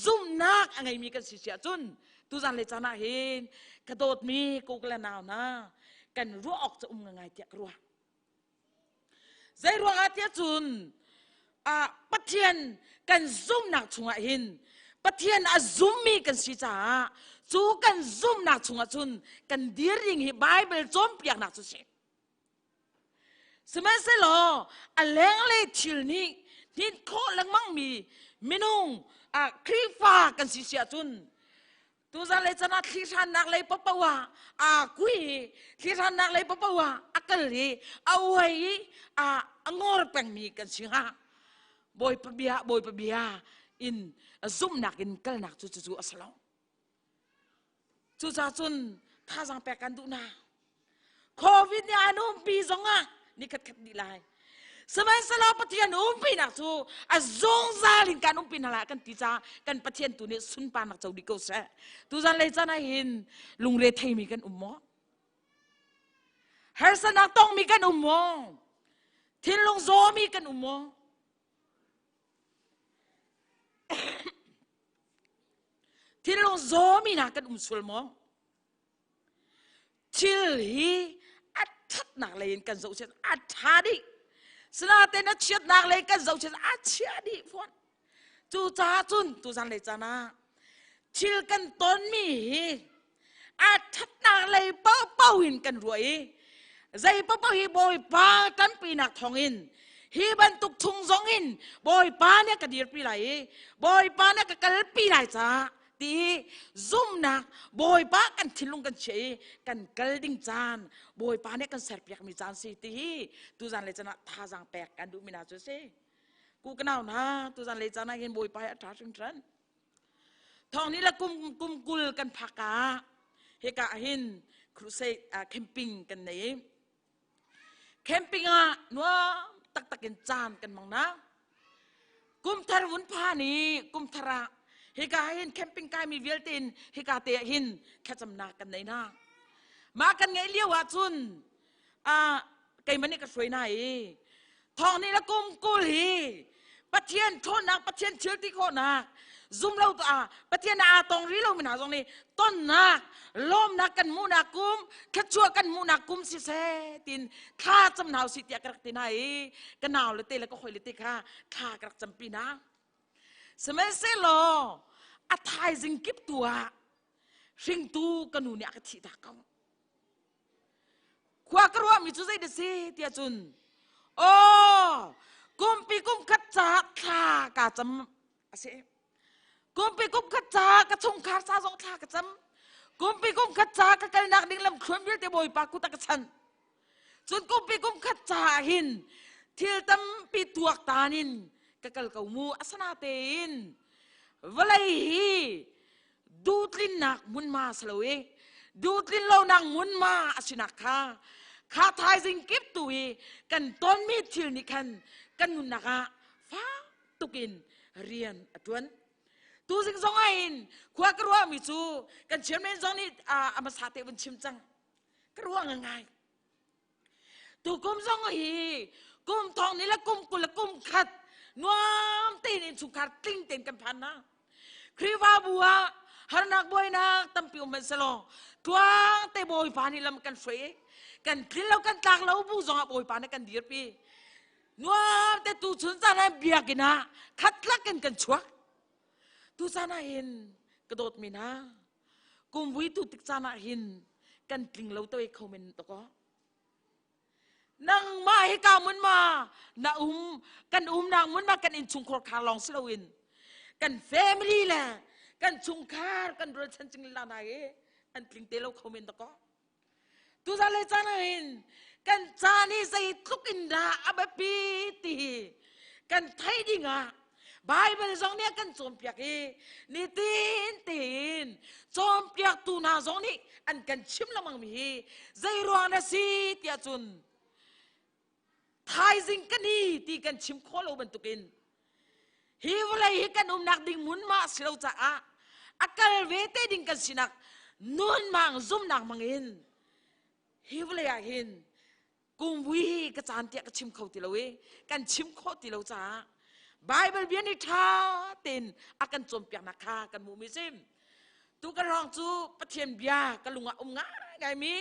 ซุ่มนักอะไรมีกันเสียจุนตุจันเลยจะน่าหินกระโดดมีกูกระนาวนะกันรัวออกจะง่ายเตียรัวใจรัวอาเตียจุนปะเทียนกันซุ่มนักจงหินปะเทียนซุ่มมีกันสิจ้าจูกันซุ่มนักชงจุนกันดีริงฮีไบเบิลจอมเปียกนักจุเชสมัยเสลอแรงเลยทิลนี่นี่โคลังมั่งมีมินุงครีฟ้ากันสิเสียจุนตัวจันเลยจะนัดที่ฉันนักเลยปะปะวะกุยที่ฉันนักเลยปะปะวะกะเลยเอาไว้งอร์แปงมีกันสิฮะบอยปะเบียอินซุ่มนักอินกะนักจุอัสลองจุดจุนท่าจังแปกันดูนะโควิดเนี่ยนุ่มปีจงนี่ขัดดีไลสมัยสลาปะเทียนปีนักจูจงซาลินการปีนั่นแหละกันตีจ้ากันปะเทียนตัวนี้สุนปานักจูดิโกเสตุจันเลยจ้านะเห็นลุงเรทัยมีกันหมอเฮร์สนักต้องมีกันหมอทินลุงโซมีกันหมอที่ลงโซมีนักกันสุลมองชิลฮีอัดทัดนักเลยกันเจ้าเชนอัดชาดิสนาเตนัดเชียดนักเลยกันเจ้าเชนอัดเชียดิฟอนจูจ้าจุนตูจันเลยจ้านะชิลกันต้นมีอัดทัดนักเลยเป้าหินกันรวยใจเป้าฮีบอยป้ากันปีนักทองอินฮีบันตุกทุงซองอินบอยป้าเนี่ยกันดีปีไหลบอยป้าเนี่ยกันปีไหลจ้าตีซุ่มนักบอยป้ากันทิ้งลงกันเฉยกันกระดิ่งจานบอยป้าเนี่ยกันเสร็จเปียกมีจานสิตีตุจันเลยจะนะท่าจังแปลกกันดูมินาจุเซกูกันเอานะตุจันเลยจะนะเห็นบอยป้าอัตราจึงฉันทองนี้ละกุมกุลกันพักเฮกะหินครูเซแคมปิ้งกันไหนแคมปิ้งนัว ตักตะกินจานกันมั้งนะกุมทารวุ้นผ้านี้กุมทาระเฮกาหินแคมปิ้งกายมีเวลตินเฮกาเตะหินแค่จำนากันในหน้ามากันไงเลี้ยวว่าจุนไก่มันนี่ก็สวยไหนทองนี่ละกุมกุลีปะเทียนโทนักปะเทียนเชื้อที่โคนักซุ่มเราปะเทียนตรงรีเราไม่หนาตรงนี้ต้นนักล้มนักกันมูนักกุมแค่ชั่วกันมูนักกุมสิเสตินข้าจำนาวสิทธิ์กระตินไหนกันหนาวเลยเตะแล้วก็คอยเลยเตะข้ากระจำปีนะสมัยเซโลอัฐายจิงกิบตัวสิงตูกันหนูเนี่ยกระติดากงขวากระว่ามีจุดใจเดสิเตียจุนโอ้กุมปีกุมขัดจักข้ากาจำอาเสกุมปีกุมขัดจักกระชงขาซาสองข้ากระจำกุมปีกุมขัดจักกระนักดิ่งลำครวญเยอะแต่บ่อยปากกุตะกระชันจุนกุมปีกุมขัดจักหินที่ตั้มปีตัวตานินกะกลเกามูอัสนาเตนวลัยฮีดูดลินนักมุนมาสลวยดูดลินเรานังมุนมาอสินักข้าทายสิงกิบตุยกันต้นมีทิลนิคันกันมุนนักฟ้าตุกินเรียนอดวนตูสิงสองไอินขวากระว่ามิจูกันเชื่อมในสองนี้อามาสาเตวันชิมจังกระว่าง่ายตูกุมสองฮีกุมทองนี่ละกุมกุละกุมขัดน้อมตีนินสุขาติ้งเต็นกันพันนะครีวาบัวฮานักบอยนักตั้มปิวมันสโลทวงเตบอยปานี่ลำกันเฟยกันคลีเรากันตากเราบูซองบอยปานี่กันเดียร์ปีนัวแต่ตูชุนจานะเบียกินะคัดลักกันชัวตูจานะเห็นกระโดดมีนะกุมวิตูติกจานะเห็นกันกลิ่งเราตัวเองเขาเป็นตัวก็นังมาให้กามุนมานากันนางมุนมากันอินชุงครคาลองสลาวินกันแฟมิลี่แหละกันชุงคากันรถฉันจึงลานาเออันกลิ่งเตลเขาเป็นตัวก็ตูจาเลยจานะเห็นกันจานี่ใส่ทุกอินดาอับปีตีกันไทยดิ่งไบเบิลสองเนี่ยกันโจมเปียกนี่ตีนโจมเปียกตูนาสองนี่อันกันชิมละมังมีใจรัวนะสิเตียจุนไทยสิงกันนี่ตีกันชิมโคโลบันตุกินฮิวเลยฮิกันนักดิ่งมุนมาสิเราจะอักลเวเตดิ่งกันสินักนุนมังซุ่มนักมังอินฮิวเลยเห็นกุมวิกจานเตียกชิมเขาติเรากันชิมโคติเราจ้าไบเบิลเบียนิทาตินอากันจมเปียกนักฆ่ากันมูมิซิมตูกันรองจูปะเทียนเบียกันลุงง่ายไงมี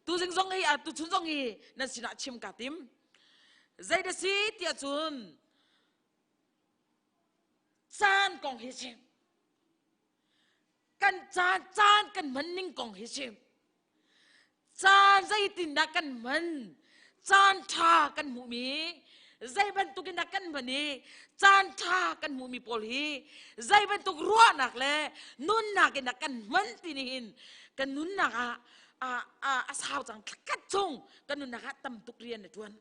ตูสิงซองฮีตูชุนซองฮีนั่นสินะชิมกาติมใจเดสิเตียจุนจานกองฮิชิมกันจานกันมันนิ่งกองฮิชิมจานใจตินนักกันมันจานทากันมูมีใจบรรทุกนักกันมันนี่จานทากันมูมีโพลีใจบรรทุกรัวนักเลยนุนนักกันมันตินินกันนุนนักสาวจังกัดจงกันนุนนักตั้มตุกเรียนในทวน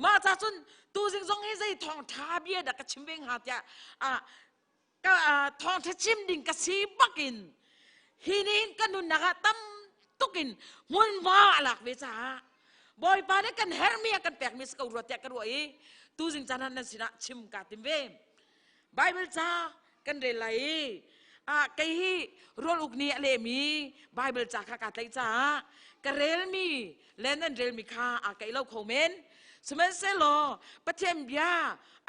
มาจากจุนตูสิงซองให้ใจทองทาเบียดักชิมเบงหาเจ้าก็ทองทชิมดิ่งกสีบักินฮินินกันนุนนักตั้มตุกินมุนมาหลักเวชาบอยปานี่กันเฮร์มีกันแปลกมิสกับรัวเตะกันรัวตูสิงจานันนั่นสินะชิมกาติมเวไบเบิลจ้ากันเรลัยไก่รัวลูกนี้อะไรมีไบเบิลจ้าข้ากาไตจ้ากระเรลมีเล่นนั่นเรลมีข้าไก่เล่าคอมเมนสมัยเซโลปะเทียมเบีย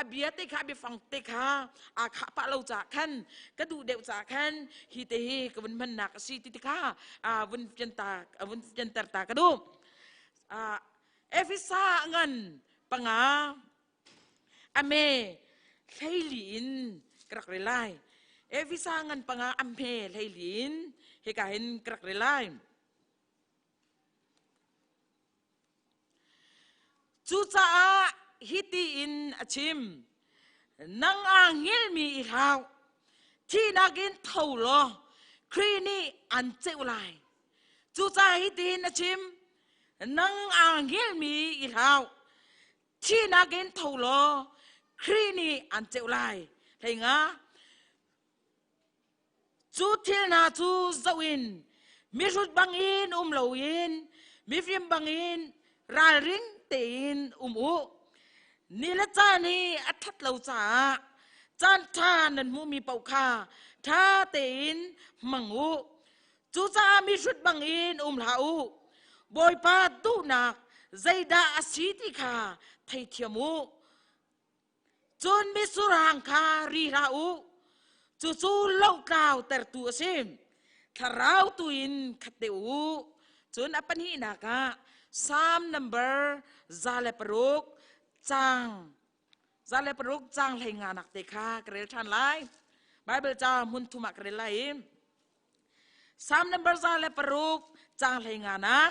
เบียเตข้าเบียฟังเตข้าข้าปะเราจากขันกระดูเดวจากขันฮีเตฮีกับวันมันหนักสีติข้าวันยันตากระดูเอฟิซาเงินปังอเมไลลินกระกเรไลเอฟิซาเงินปังอเมไลลินเฮกาเห็นกระกเรไลจูจ้าฮิตีอินอชิมนังอ่างเงิลมีอีกแล้วที่นักินเท่าโลครีนี่อันเจ้าไลจูจ้าฮิตีอินอชิมนังอ่างเงิลมีอีกแล้วที่นักินเท่าโลครีนี่อันเจ้าไลเห็นงะจูทิลนาจูสวินมีชุดบังอินลาอินมีฟิมบังอินราริง เตีนนี่ละจ้านี่อัทัดเราจ้าจานทานันมูมีเป่าคาท่าเตีนมังจูจ้ามีชุดบังอินลาบอยปาดูนักใจดาอาศิติคาไทยเทียมูจนมีสุรังคารีราจูเล่ากล่าวแต่ตัวเสมทาราวตุอินขัดเดวจนอปันหินัก3 number ซาเลปรุกจังให้งานักเตค่ะกระเรชันไลไบเบิลจามุนทุมักกระเรไล3 number ซาเลปรุกจังให้งานัก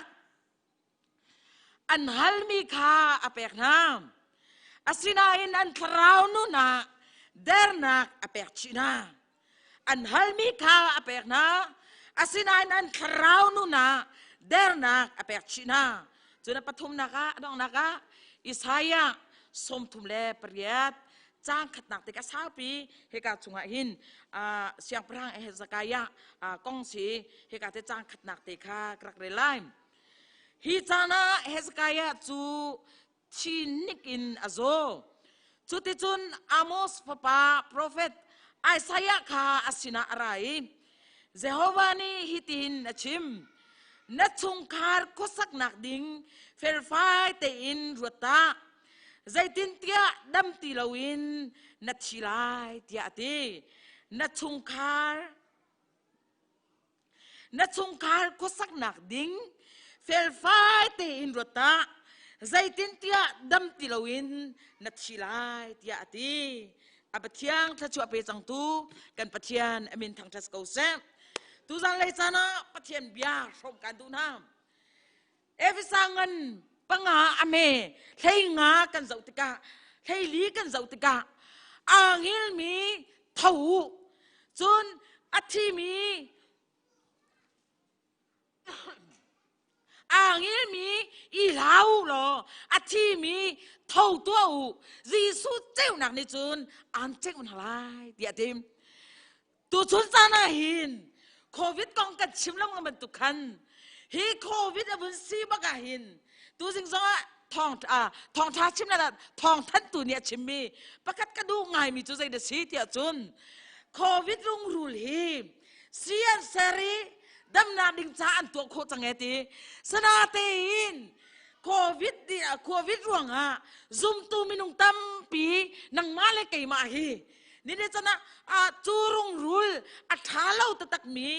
อันฮัลมีค่าอเปกน้ำอาศินาอินอันทราวนุนาเดรนักอเปกชินาอันฮัลมีค่าอเปกน้ำอาศินาอินอันทราวนุนาเดรนักอเปกชินาจนปฐุมนักน้องนักอิสายะสมทุมเลปริยัตจ้างขัดหนักแต่ก็3 ปีเฮกาจุงหินเสียงพระเฮสกายะกองสีเฮกาเตจ้างขัดหนักแต่ข้ากระเรไลฮิจานะเฮสกายะจูชินิกอินอโซจุติจุนอามอสพปาโปรเฟตไอซายะคาอสินาอะไรเจโฮวานีฮิตินอชิมนัดชงคาร์กุสักนักดิ่งเฟลไฟเตอินรัตตาใจตินเตียดัมติลาวินนัดชิลายเตียตีนัดชงคาร์กุสักนักดิ่งเฟลไฟเตอินรัตตาใจตินเตียดัมติลาวินนัดชิลายเตียตีอาปะเทียงถ้าชัวเปจังตูกันปะเทียนอามินทางทัสกาเซตูจันเลยซานะปะเทียนเบียร์ชมกันดูน้ำเอฟิสังเงินปังหาอเมเฮงากันเจ้าติกาเฮลีกันเจ้าติกาอ่างฮิลมีเท่าจนอัฐิมีอ่างฮิลมีอีลาวหรออัฐิมีเท่าตัวจีสุเจ้าหนักในจนอันเจ้าหนักไรเดียดิมตัวชนซานาหินโควิดกองกันชิมแล้วมันตุกันฮีโควิดบุญซีบักหินตัวสิ่งสองทองท้าชิมนั่นทองท่านตัวเนี่ยชิมมีประกัดกระดูกไงมีจุดใจเดสีเตียจุนโควิดรุ่งรูลีเสียนเสรีดำนาดิ่งจ้าอันตัวโคจังเงตีสนาเตอินโควิดร่วงซุ่มตูมินุงตั้มปีนังมาเลกไกมาฮีนี่เดชนะจูรุงรูลอัฐาเล่าตะตักมี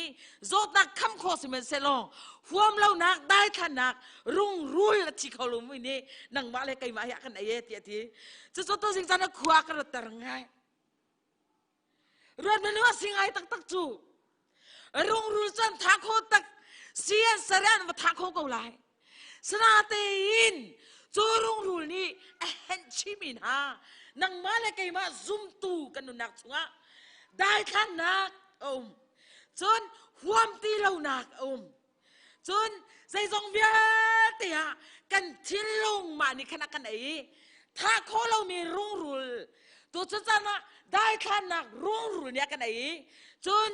โจดนักคำโคสิเมนเซลองหัวมเล่านักได้ขนักรุงรูลที่เขาลุมวินี่นังมาเลยไกมาอยากกันไอ้เตี้ยทีจะโจตัวสิ่งจันทร์ขวากระตระไงเรื่องนั้นว่าสิ่งไอ้ตักจูรุงรูลจันทักโคตักเสียนเสรียนมาทักโคเกาไลสนาเตอินจูรุงรูลนี่เห็นชิมินฮานังมาเลยไกมาซุ่มตูกันนุนักสุงะได้ขันนักจนหัวมตีเรานักจนใจทรงเวียเตียกันทิ้งลงมานี่ขณะกันไอ้ถ้าเขาเรามีรุ่งรุลตัวจนจันนะได้ขันนักรุ่งรุลเนี่ยกันไอ้จน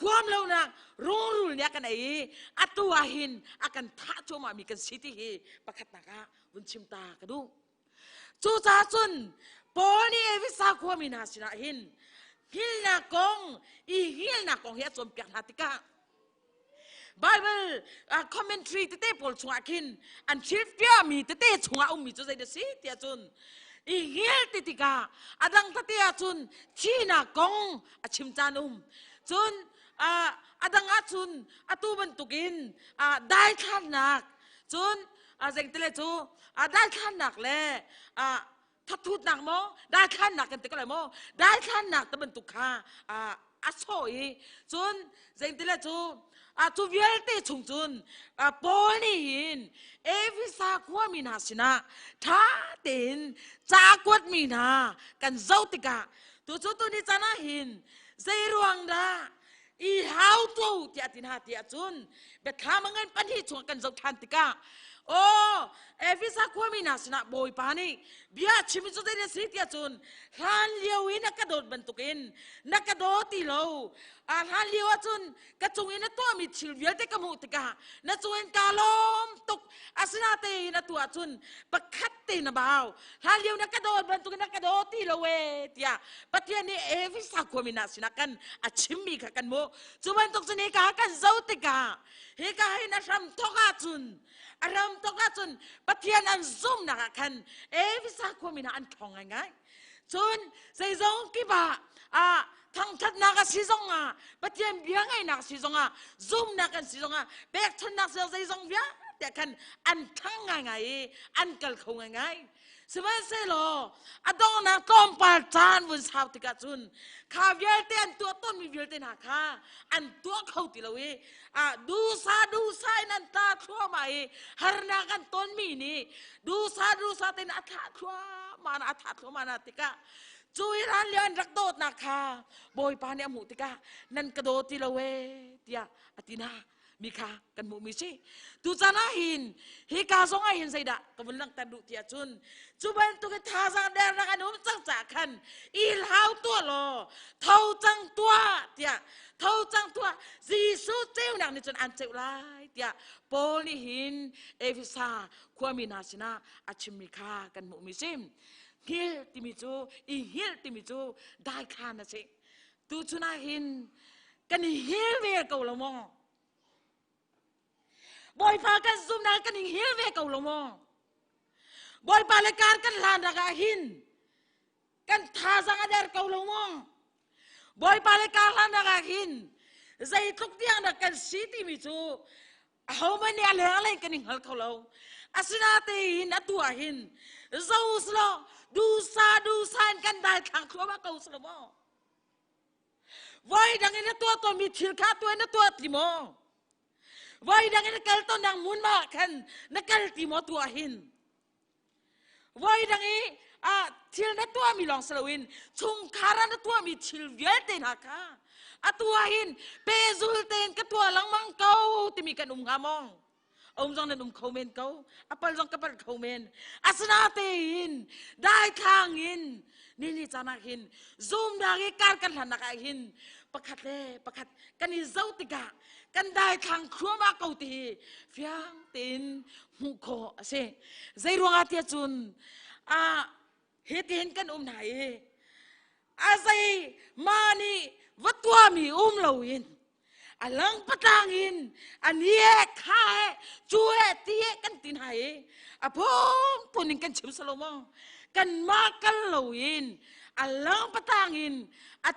หัวมเรานักรุ่งรุลเนี่ยกันไอ้อัตัวหินอากันท้าโจมามีกันสิทธิประคัตนักบุญชิมตากระดูจูจ้าจุนปอนี่เอวิสาขวามินาสินะหินนักองหินนักองเฮียจมเปียกนาติกาไบเบิลคอมเมนทรีเต้ปอลชงอาคินอันชิฟเปียมีเต้ชงอามีจุดใจเดสิเตียจุนหินติกาอดังเตียจุนชีนักองชิมจานุมจุนอดังจุนตูบันตุกินได้ขันนักจุนเจงเตเลจูได้ขันนักเลยถ้าทุดหนักมั้งได้ขันหนักกันแต่ก็เลยมั้งได้ขันหนักแต่บรรทุกข้าโซ่อีจนเจงติเลจูจูเวลตีชุงจุนปอนี่หินเอวิสาขวามีนาสินะท้าเต็นจากวดมีนากันเจ้าติกาตัวจุดตัวนี้จะน่าหินใจรวงดาอีฮาวตูที่อธินาที่จุนเบ็ดขามังเงินปันที่ชวกันเจ้าทันติกา โอ้เอฟิสักความมีนาสนะบอยปานี่เบียชิมิจุดเดนสิทธิ์ยาจุนฮันเลียวอินักกระโดดบรรทุกินนักกระโดดตีโลฮันเลียวจุนกระจุงอินตัวมีชิลเวียเตกมุติกานัจุนกาลมตุกอาสนะเตอินตัวจุนปะคัดตีนบ่าวฮันเลียวนักกระโดดบรรทุกินนักกระโดดตีโลเวตียปะเทียนี่เอฟิสักความมีนาสนะกันอาชิมีกันโมจุบันตุกจุนีกากันเจ้าติกาเฮกาให้นักรำทอกาจุนอารมณ์ตกจนปะเทียนอันซุ่มนักขันวิสาขวมินาอันทองง่ายจนใส่ซองกีบะทั้งทัดนักสิซองปะเทียนเบียงไงนักสิซองซุ่มนักกันสิซองแบกทันนักใส่ซองเบียแต่ขันอันทั้งง่ายอันกัลคงง่ายสมัยเสโลอดองนักกอมปาจานวุ้นสาวติกาจุนข้าเวลเตนตัวต้นมีเวลเตนหาข้าอันตัวเขาติลวีดูซานันตาทั่วมาฮาร์นากันต้นมีนี่ดูซาเตนอัฐทั่วมาอัฐทั่วมานาติกาจุยรันเลียนรักโดดนักข้าบอยปาเนี่ยมุติกานันกระโดดติลเวเตียอตินามีข้ากันมุมิสิตุจานาหินฮิกาสงไอหินไซดะกำลังตัดดุเทียจุนจุบันตุกท่าสังเดรักอนุมจังจากขันอีลหาวตัวโลเท่าจังตัวเตียเท่าจังตัวจีสุเจ้าหนังนี่จนอันเจ้าลายเตียโปลิหินเอฟิซาความมีนาสินาอาชิมิข้ากันมุมิสิมฮิลติมิจูอีฮิลติมิจูได้ข้านะสิตุจุนาหินกันฮิลเวกเอาละมอบอยพากันซุ่มนักกันหิลเวกเอาลงมอบอยพาเลการกันลานนักหินกันท่าสังเดรกเอาลงมอบอยพาเลการลานนักหินใจทุกเดียงนักกันสิติมิจูเขาไม่เนี่ยอะไรกันหิลเขาเราอาศินาตีหินอตัวหินเจ้าสโลดูซากันได้ทางครัวมาเกาสโลมไว้ดังนี้ตัวมีทิลคาตัวนี้ตัวติโมไว้ดังนั้นกัลต้นดังมุนมาขันนักกัลติมอตัวหินไว้ดังนี้ทิลนัตัวมีลองสลวินชงคารันตัวมีทิลเวลเตนหักตัวหินเปซุลเตนกับตัวหลังมังเกาที่มีกันงามองจงนั้นเขาเมนเกาปัลจงกับปัลเขาเมนอาสนาเตหินได้ทางหินนี่จานักหินซูมดาริการกันหันนักหินประคัดกันนี่เจ้าติกากันได้ทางครัวมาเกาตีเฟียงตินมุโคเสใจรวงอาเทียจุนเฮตินกันไหนใจมานี่วัดตัวมีเลวินลังปะตังอินอันนี้ข้าช่วยตีกันตินไหผมปุ่นกันชิมสโลมกันมากันเลวินลังปะตังอิน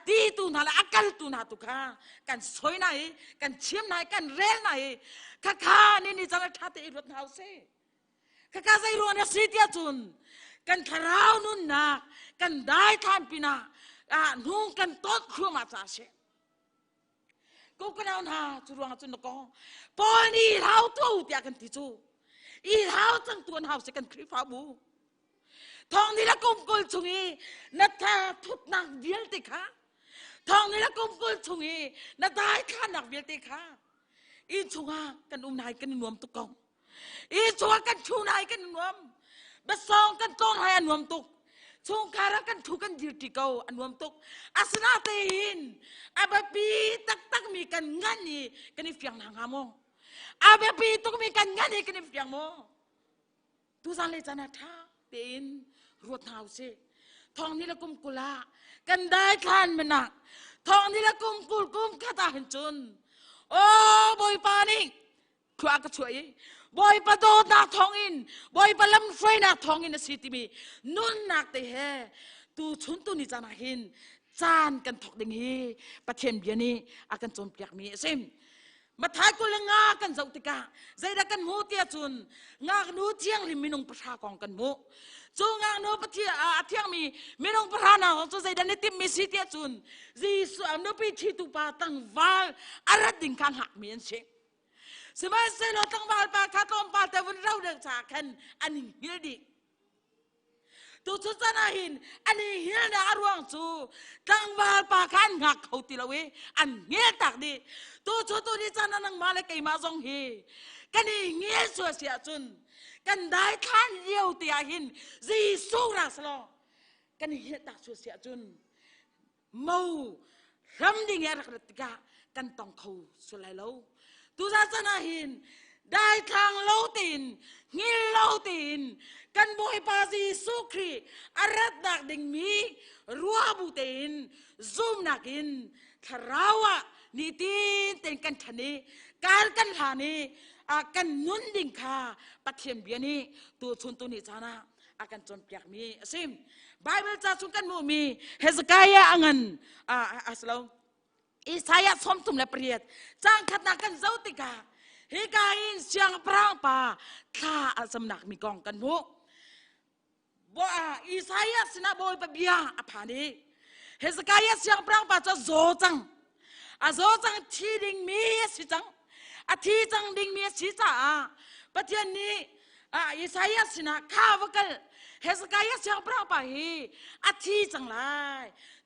ตีตุนหาละอักลตุนหาตุกากันสวยไหนกันชิมไหนกันเร่ไหนข้านี่จะมาทัดอีรถเท้าเซ่ข้าใจรวนเนี่ยสิทธิ์จุนกันคราวนุ่นนักกันได้ทานปีนานุ่งกันต้นครัวมาจ่าเช่กูก็เอาหน้าจุรวงจุนนกปอนี่เท้าตัวเตียกันติจูอีเท้าจังตัวเท้าเสกันคริฟ้าบูทองนี่ละกุมกุลชงอีนัทธาทุกนักเวียลติค่ะทองนี่ละกุมกุลชงอีนัทได้ข้านักเวียลติค่ะอีชงกันนายกันนวมตุกองอีชงกันชูนายกันนวมบะซองกันกองให้นวมตุกชงคาระกันทุกันยืดติเกาอันวมตุกอาสนาเตหินอาบปีตักมีกันงันนี่กันนี่เฟียงหางามงอาบปีตุกมีกันงันนี่กันนี่เฟียงโมตุสันเลยจันท่าเตนรวดเท้าเสทองนี่ละกุมกุลากันได้ทานมันนักทองนี่ละกุมข้าตาเห็นจนโอ้บอยปานี่ครัวก็ช่วยบอยปะโดนักทองอินบอยปะลำไฟนักทองอินนะสิติมีนุ่นนักเตะตูชุนตูนี่จานาหินจานกันถกดึงฮีประเทศเบียนี่อากันจมเปียกมีเซมมาท้ายกุลงากันเจ้าติกาใจดักกันมูเตียจุนงาหนูเที่ยงริมมินงประชากองกันมูจูงาหนูปะเที่ยงมีมินงประชานาของจูใจดันนิติมีสิเตียจุนจีสามนุปีชิตุปาตังวาลอารัดดิ่งข้างหักเมียนเชสมัยเซโลตังวาลปาคาตอมปาแต่วันเราเดินจากกันอันนี้ฮิลดี tu chu chanahin ani hil na arwang chu tangwal pa khan ngak khau tilawe an nge tak di tu chu tu ni chana nang male kai ma jong hi kani nge so sia chun kan dai khan liu ti a hin jisu ra slo kani hi tak chu sia chun mau ram ding ya rak tika kan tong khau su lai lo tu ra chanahinได้ทางเล่าตีนงิลเล่าตีนกันบอยปาซีสุครีอารัดดักดิ่งมีรัวบุตีนซุ่มนักินทาราวะนิตินเต็นกันทนีการกันหานีกันนุนดิ่งคาปะเทียนเบียนี่ตัวชุนตัวนี้จานะakanจนเปียกมีซิมไบเบิลจะชุนกันมูมีเฮสกายะอังันสโลอิสายะสมตุมและเปรียดจ้างขัดนักกันเจ้าติกาฮิกาอินเสียงพรางป่าข้าสำนักมีกองกันบุบ่อิสายะสินะบอยปะเบียอภานีเฮสกายะเสียงพรางป่าจะโจจังโจจังที่ดิ่งมีสิจังที่จังดิ่งมีสิจ้าปะเทียนนี้อิสายะสินะข้าวกันเฮสกายะเสียงพรางป่าฮีที่จังไร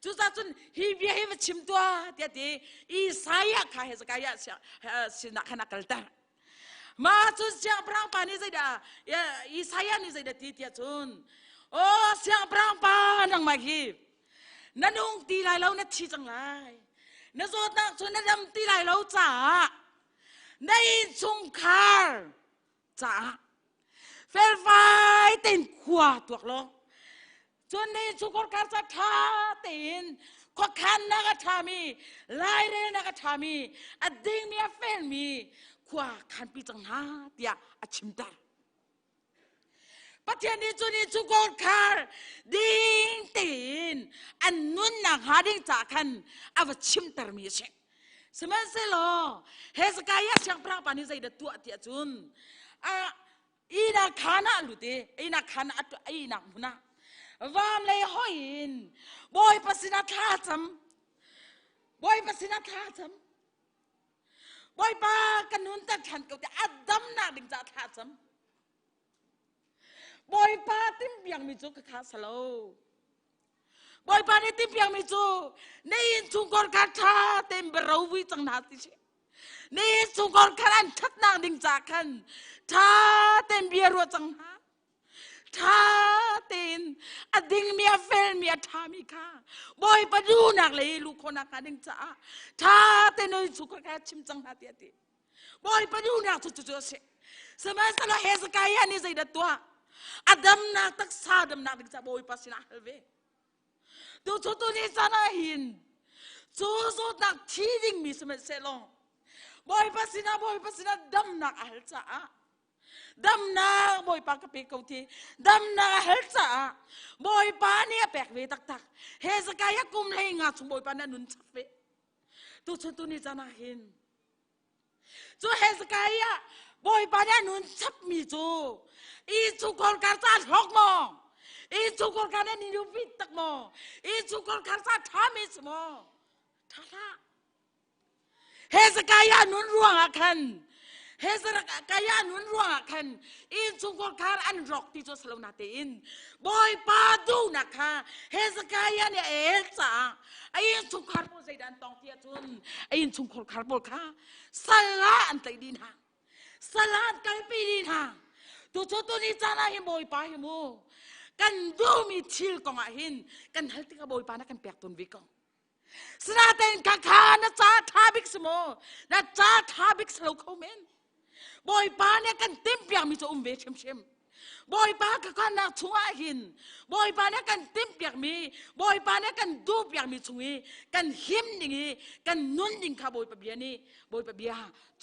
จุดจุดฮีเบียฮีวชิมตัวเดียดีอิสายะข้าเฮสกายะสินะขณะกัลตามาจุดเสียงพรางป่านี่ใจด่าอิสายะนี่ใจด่าทีเดียจุนโอ้เสียงพรางป่านังมาฮีนั่นองตีไรแล้วนั่นที่จังไรนั่นโจทย์นักจุนนั่นดำตีไรแล้วจ้าในชุงคาร์จ้าเฟลไฟเต็นขวาตัวล้อจนในชุกรการจะท่าเต็นขวาขันนักท่ามีไล่เรนักท่ามีอดิ่งมีเฟลมีขวาขันปีจังหาเดียอชิมตาปัจจัยนี้จนในชุกรการดิ่งเต็นอันนุ่นนักหาดิ่งจากขันเอาไปชิมตามีเชงสมัยเสลอเฮสกายะเสียงพระปานิใจเด็ดตัวเดียจุนอีนักขานะลุเตอีนักขานะตัวอีนักมุนะวามเลยหอยนบอยปัสนาท่าจำบอยปัสนาท่าจำบอยปากันนุนตัดฉันเกี่ยวกับอัดดำนักดิ่งจะท่าจำบอยปาติมเบียงมิจูกับข้าสโลบอยปาในติมเบียงมิจูในชุงกอลคาท่าเต็มเบราวิจังนาติเชในชุงกอลคาอันทัดนักดิ่งจากขันท่าเต็มเบียรัวจังหาท่าเต็นอดิ่งเมียเฟลเมียท่ามีค่าบอยปะดูนักเลยลูกคนนักดิ่งจ้าท่าเต็นในสุขแค่ชิมจังหาเดียดีบอยปะดูนักจุดๆเสสมัยสละเฮสกายานี่ใจดัดตัวอดัมนักตักซาดัมนักดิ่งจ้าบอยปัสนาเฮลเวดูจุดนี้จะน่าหินจุดนักที่ดิ่งมีสมัยเสลงบอยปัสนาดัมนักเฮลจ้าดัมนาบอยปากกะเปกเอาทีดัมนาเฮลซ่าบอยปาเนี่ยแปลกเวตักเฮสกายกุมเลยงาสุบอยปานันนุนชักเวตัวชนตัวนี้จะน่าเห็นจูเฮสกายบอยปานันนุนชับมีจูอีจูกอลการซาหกโมอีจูกอลการเนี่ยนิรุปิตักโมอีจูกอลการซาทามิสโมท่าละเฮสกายนุนร่วงอาคันเฮสกายานุนรัวกันอินชุงกอลคาร์อันร็อกที่จะสลาวนาเตอินบอยปาดูนะคะเฮสกายาเนี่ยเอลซ่าอินชุงคาร์โบใจดันตองเทียจุนอินชุงกอลคาร์โบค่ะสลาอันใจดินฮะสลากันปีดินฮะตัวโจตัวนี้จะน่าเห็นบอยปาเห็นมูกันดูมีชิลกองหินกันฮัลติกาบอยปานะกันเปียกตุนวิกองสนาเตนคาคานะจ้าทาบิกสโมนะจ้าทาบิกสโลคอมเมนบอยปาเนี่ยกันเต็มเปียกมีจะเวเชมบอยปากันนักชงอาหินบอยปาเนี่ยกันเต็มเปียกมีบอยปาเนี่ยกันดูเปียกมีชงอีกันหิมดิ่งอีกันนุนดิ่งข้าบอยปะเบียนี่บอยปะเบีย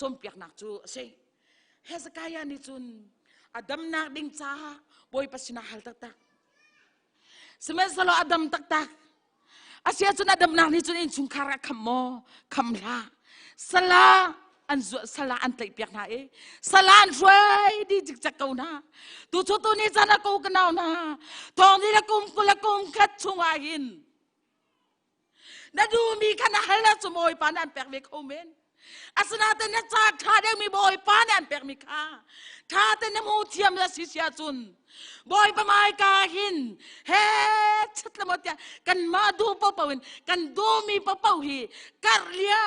จมเปียกนักจูเซเฮสกายานี่จุนอดัมนักดิ่งจ้าบอยปะสินาฮัลตักสมัยสโลอดัมตักอาเซียจุนอดัมนักนี่จุนอินชุงคาระคำโมคำลาสลาอันสลาอันไตเปียกนาสลาอันช่วยดีจิกจักเอานะตัวชุดตัวนี้จะนักกูกันเอานะทองนี้นักกุมคัดชงอาหินนัดูมีขนาดให้ละสมอยปานันแปลกเวกโอเมน asanaten na cha kha de mi boy pa ne an pek mi kha kha te ne mu thiam la si sia chun boy pa mai ka hin he chat la mot ya kan ma du pa pawin kan do mi pa paw hi kar lia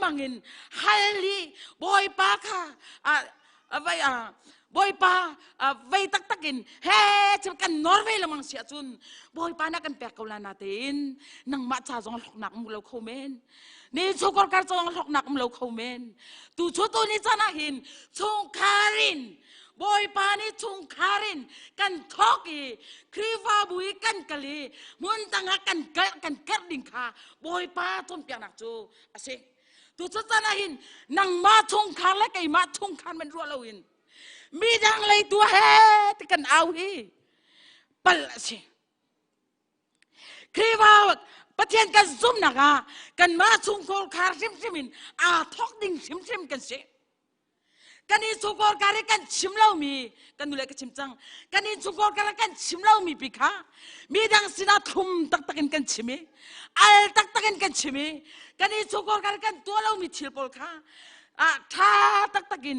mangin hali boy pa kha vai boy pa vai tak takin he cham kan Norway lamang sia chun boy pa na kan pek kaula natin nang ma cha jong lok nak mu lo khomen ni chukor kar jong lok nak mu lo khomen tu chu tu ni chana hin chung karin boy pa ni chung karin kan thoki kriva bui kan kali mun tanga kan kar ding kha boy pa chom piang nak chu ase tu chu chana hin nang ma chung khar la kai ma chung khan man ro lo in mi dang lei tu he ti kan au hi pal ase kriva pathian kan zum naga kan ma chung kol khar sim a thok ding sim kan se kan ni chukor kare kan chimlau mi kan nule ka chimchang kan ni chukor kare kan chimlau mi pikha mi dang sina thum tak takin kan chimi al tak takin kan chimi kan ni chukor kare kan tolau mi thilpol kha a tha tak takin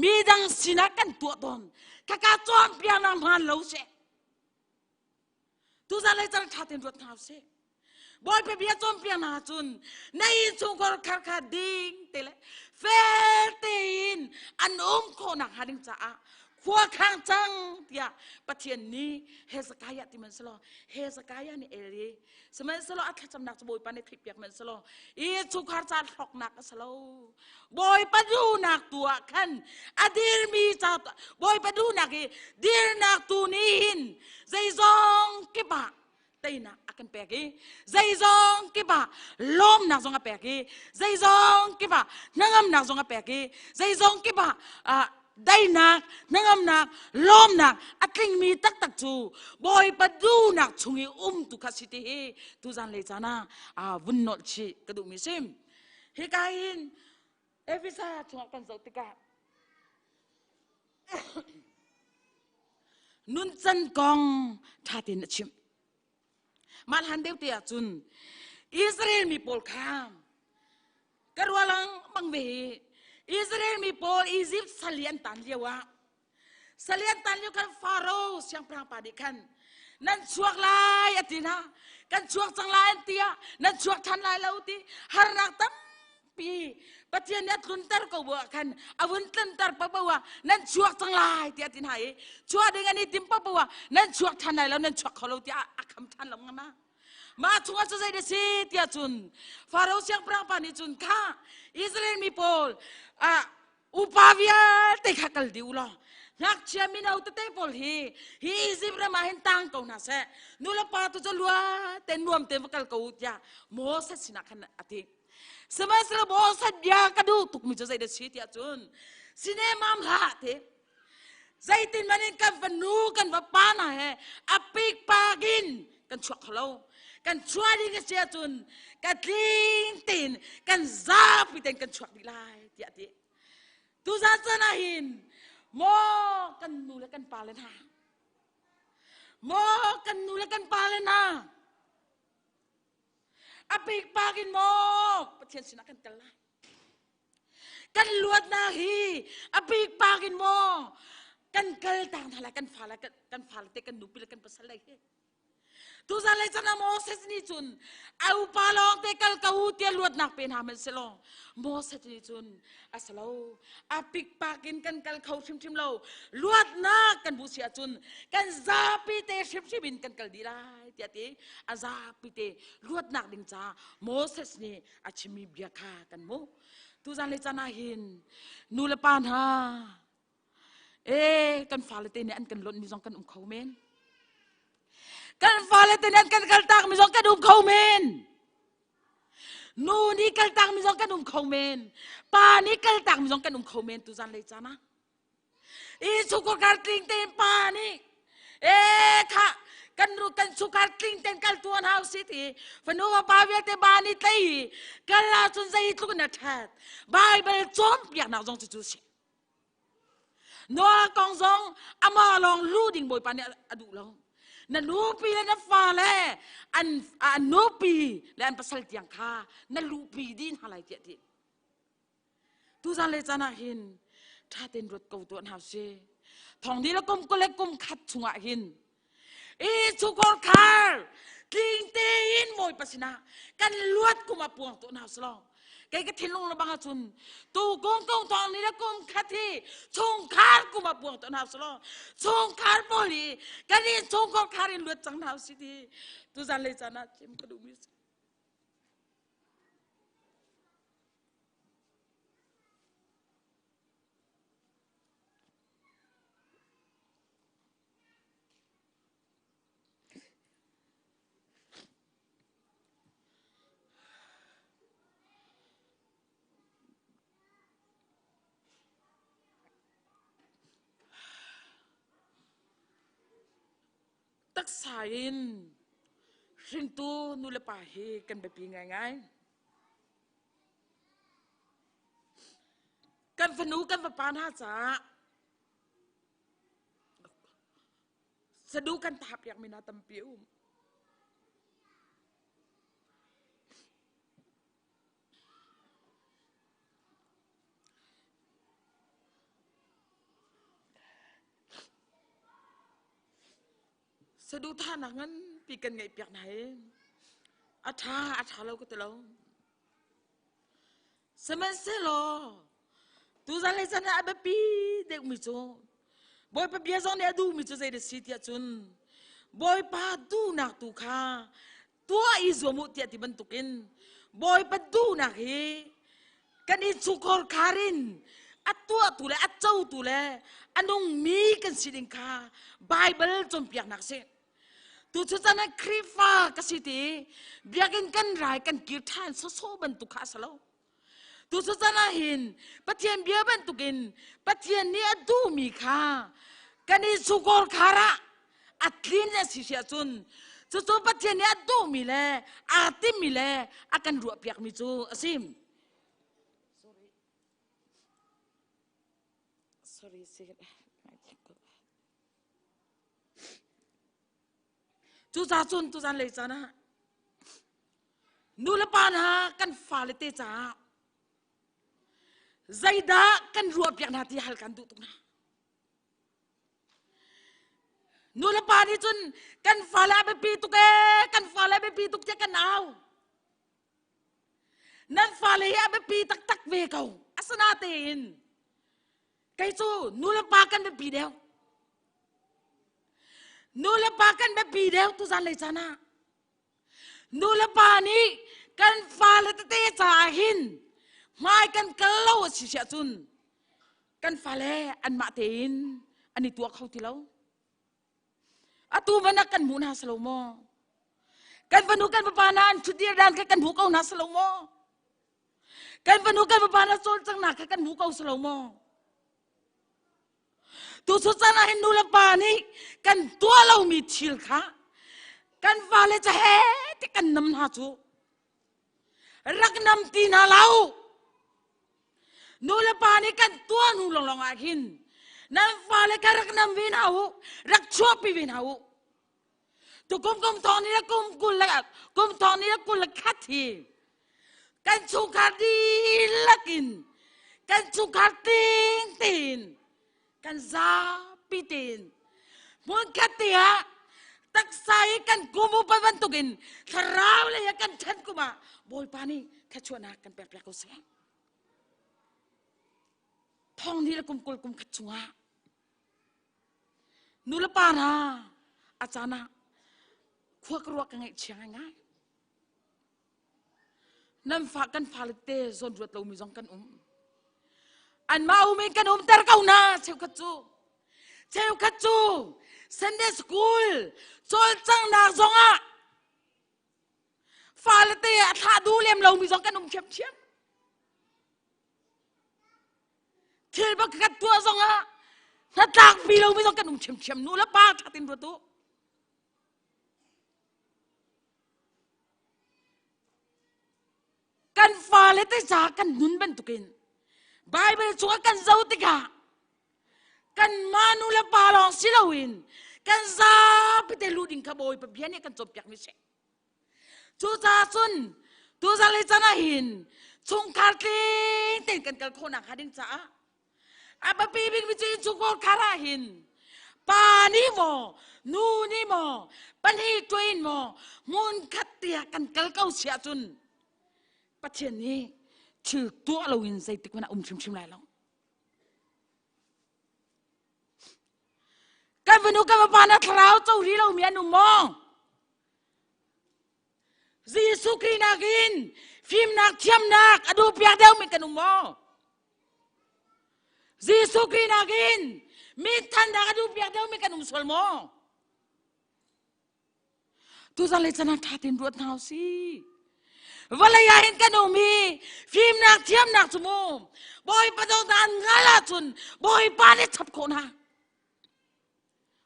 mi dang sina kan to don kaka chom piang nam han lo se tu za lai char thatin rot thau se boy pe bia chom piang na chun nei chukor khar kha ding tele feltin an ko nak hading cha a khwa khang chang tia pathian ni Hezekiah ti man slo Hezekiah ni eri semen slo at cham nak boy pa ni thip yak man slo I chukhar cha thok nak slo boy pa du nak tua khan adir mi cha boy pa du nak dir nak tu ni hin zai zong ki ba na akan pegi zai zong ki ba lom nak zong pegi zai zong ki ba nangam nak zong pegi zai zong ki ba dai nak nangam nak lom nak atling mi tak tak chu boy padu nak chungi tu khasiti he tu jan le chana vun not chi kadu mi sim he kain evisa chung kan zau tika nun chan kong thatin chim mal handeu tia chun Israel mi pol kham karwalang mangve Israel mi pol Egypt salian tan liawa salian tan liu kan Pharaoh siang prang padikan nan chuak lai atina kan chuak chang lai tia nan chuak than lai lauti har rak tam pi pathian net luntar ko wa kan awun tantar pa bawa nan chuak chang lai tia tin hai chua dengan ni tim pa bawa nan chuak than lai lau nan chuak kholo tia akham than lam ngana ma chunga cha zai de si tia chun Pharaoh siang prang pa ni chun kha Israel mi pol upavia te khakal diulo nak chamin au te pol hi Egypt ra ma hin tang ko na se nula pa tu cho lua te nuam te vakal ko ya Moses sina khan ati semasra Moses dia kadu tuk mi zai de si tia chun sinemam ha te zaitin manin kan vanu kan vapana he apik pagin kan chuak khalo kan chua di ke sia chun kan tling tin kan zap iten kan chuak di lai tia ti tu za chana hin mo kan nu le kan palen ha mo kan nu le kan palen ha apik pagin mo pathian sina kan kala kan luat na hi apik pagin mo kan kal tang thala kan phala te kan nupil kan pasal lai he tu za lai chana Moses ni chun au palong te kal ka u te luat nak pen ha men selo Moses ni chun asalo apik pakin kan kal khau chim lo luat na kan bu sia chun kan zapi te ship in kan kal dirai ti ati azapi te luat nak ding cha Moses ni achimi bia kha kan mo tu za lai chana hin nu le pan ha kan falate ne an kan lon mi jong kan khau men kan falate ne an kan kal tak mi jong kan khau men nu ni kal tak mi jong kan khau men pa ni kal tak mi jong kan khau men tu jan le chana I suko kar ting ten pa ni kha kan ru kan sukar ting ten kal tuan house city fanu pa bia te ba ni tai kal la chun zai tu na that bible chom pia na jong chu chu Noa kong zong ama long lu ding boy pan adu long na lu pi na fa le an no pi le an pasal tiang kha na lu pi din halai ti ti tu zan le chana hin tha ten rut ko tu na se thong ni la kum ko le kum khat chunga hin e chu kor khar ting te in moi pasina kan luat kuma puang tu na slo cái thiên long là bằng chun tu công thong ni la kum khat thi chung khar kuma puang tu na slo chung khar boli kan ni chung kor khar in luat chang na si thi tu zan le chana chim ka du mi tak sain ring tu nu le pa hi kan be pi ngai kan phanu kan va pan ha cha sadu kan tap yak mina tam piu sadu tha na ngan pi kan ngai piak nai atha lo ko te lo semen se lo tu za le sana abapi de mi cho boy pa bia zon ne du mi cho zai de sit ya chun boy pa du nak tu kha tua i zo mu tia ti ban tukin boy pa du nak hi kan i chu kor kharin atua tu le achau tu le anong mi kan siding kha bible chom piak nak se tu chu chana krifa ka siti biakin kan rai kan kirthan so ban tu kha salo tu chu chana hin pathian bia ban tukin pathian ni adu mi kha kan i chu kor khara atlin na si sia chun chu chu pathian ni adu mi le ati mi le akan ru piak mi chu asim sorry tu za chun tu zan le chana nu la pa na kan fa le te cha zaida kan ru piak na ti hal kan du tu na nu la pa ni chun kan fa la be pi tu ke kan fa la be pi tu ke kan au nan fa le ya be pi tak tak ve kau asana tin kai chu nu la pa kan be pi deu nu la pa kan be pi deu tu zan le chana nu la pa ni kan fa le te cha hin mai kan kalo si sia chun kan fa le an ma tin ani tu khau ti lo atu mana kan mu na salo mo kan vanu kan pa na an chudir dan kan hu kau na salo mo kan vanu kan pa na sol chang na kan hu kau salo mo tu su chana hin nu la pa ni kan tua lo mi thil kha kan va le cha he ti kan nam na chu rak nam ti na lau nu la pa ni kan tua nu long a hin nam va le ka rak nam vin hau rak chua pi vin hau tu kum thon ni la kum thon ni la kul khat hi kan chu kha di lakin kan chu kha ting tin kan za pitin mun katia tak sai kan kumu pa bantukin tharaw le kan than kuma boy pani khachuna kan pek ko se thong ni la kum kul kum khachunga nula pana achana khwak ruak ngai chiang ngai nam fa kan falite zon ruat lo mi jong kan an mau mi kan ter kau na cheu khachu Sunday school chol chang na zonga falite atha du lem lo mi jong kan chem thil ba khat tua zonga na tak pi lo mi jong kan chem nu la pa thatin ru tu kan falite cha kan nun ban tukin Bible chua kan zau tika kan manu la palong silawin kan za pite luding ka boy pa biani kan chop yak mi se chu cha chun tu za le chana hin ชงคาร์ลิงเต้นกันกันคนหนักหาดิ้งจ้าอาบปีบินวิจิตรชุกคาราหินปานี่โมนูนี่โมปันฮีทวินโมมุนขัดเตียกันกันเก้าเสียจุนปัจเจนี้ชื่อตัวเราอินใจติกวันชิมไรแล้วกันวันนู้กันมาปานักเราเจ้าที่เราเมียนุ่มมองซีสุกรีนักินฟิล์มนักเทียมนักอดูเปียกเดียวมีกันนุ่มมองซีสุกรีนักินมีทันนักอดูเปียกเดียวมีกันนุ่มสวลมองทุกสันเลยจะนักท่าตินรวดเท้าสิวันละยาเห็นกันนุ่มมีฟิล์มนักเทียมนักสมุนบอยประตูดันงาลาจุนบอยปานี่ชับโคนฮะ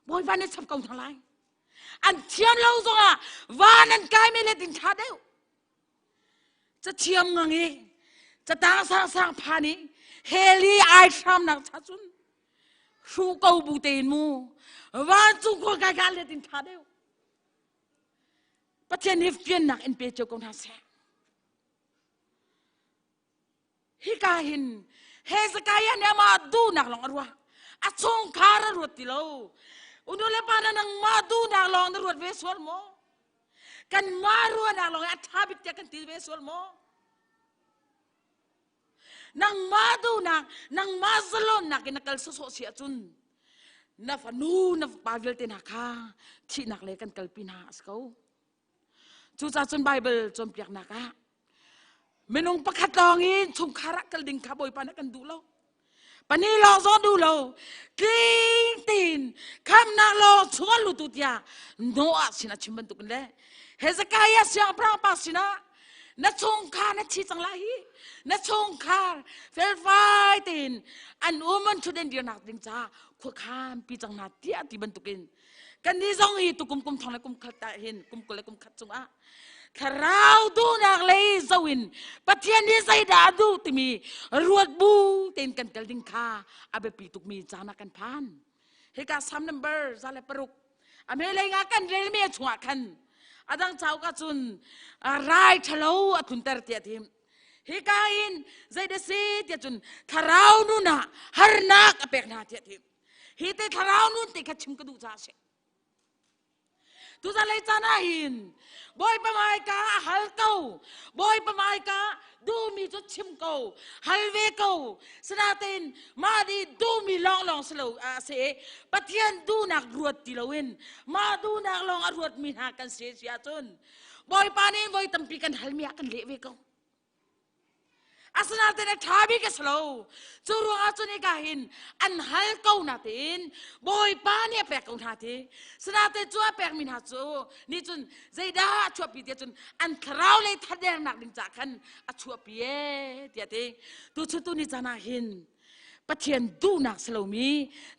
บอยปานี่ชับกองทั้งหลายอันเทียมเราส่งอ่ะวานันกายไม่เล่นตินชาเดียวจะเทียมงังอีจะตั้งสร้างพานี้เฮลีไอทรัมนักชาจุนชูเกาบูเตนมูวานจุงคนกายการเล่นตินชาเดียวประเทศนี้เปลี่ยนนักเอ็นพีเจ้ากองทัพแสฮิกาหินเฮสกายเนี่ยมาดูนักลองรัวอัศงคาร์รวดติโลอุนเลปานังมาดูนักลองรวดเวสวลโมกันมารัวนักลองอัฐาบิตกันตีเวสวลโมนังมาดูนังมาสลอนนักนักลสโซเสียจุนนับนูนับปาวิลเตนักข้าที่นักเลกันกลปินาสเขาจูจ่าจนไบเบิลจนเปียกนักะเมนงประคัดลองอินชงคารักกลดิ่งขาบอยปานักกันดูเราปนี้ลองซ้อนดูเรากลิ้งตีนคำนักลองชวนลุตุติยาโนอาสินะชิมบันตุกันเลยเฮสกายาเสียงพระปัสสินะนัชงคานัชีจังไรนัชงคาเฟลไฟตีนอันอุมันชุดเด่นเดียนักดิ่งจ้าขวบข้ามปีจังนาเตียตีบันตุกินกันนี้จงอีตุกุมทองและกุมขัดตาเห็นกุมกุลและกุมขัดจงอาคราวดูนักเลยสวินปัจจัยนี้ใส่ดาดูติมีรวดบูเต้นกันกันดิ่งข้าอาเบปีตุกมีจานักกันพันเฮกาซัมนัมเบอร์ซาเลปรุกอเมริกากันเรนเมียชัวกันอาดังเจ้าก็จุนรายทะเลาะทุนเตอร์เตียทิมเฮกาอินใจเดซีเตียจุนคราวนู่นน่ะฮาร์นักอเปกนาเตียทิมฮิตคราวนู่นติดชิมกระดูกจ้าเชทุกท่านเลยจานาหินบอยประมาณกาฮัลเกาบอยประมาณกาดูมีจุดชิมเกาฮัลเวเกาสนาเตนมาดีดูมีลองสโลเสปะเทียนดูนักรวดติลวินมาดูนักลองรวดมีหากันเสียจนบอยปานินบอยตั้มปีกันฮัลเมียกันเละเวเกาอาสนาเตนท้าบิกสโลจูรัวอาจุนิกาหินอันฮัลเกานาเตนบอยปานี่แปลกของนาเตสนาเตจัวแปลกมินาจูนี่จุนใจด่าชัวปีเดียจุนอันคราวเลยทัดแดงหนักดิ่งจากขันอัชัวปีเดียเตตุชุตุนิจานาหินปะเทียนดูนักสโลมี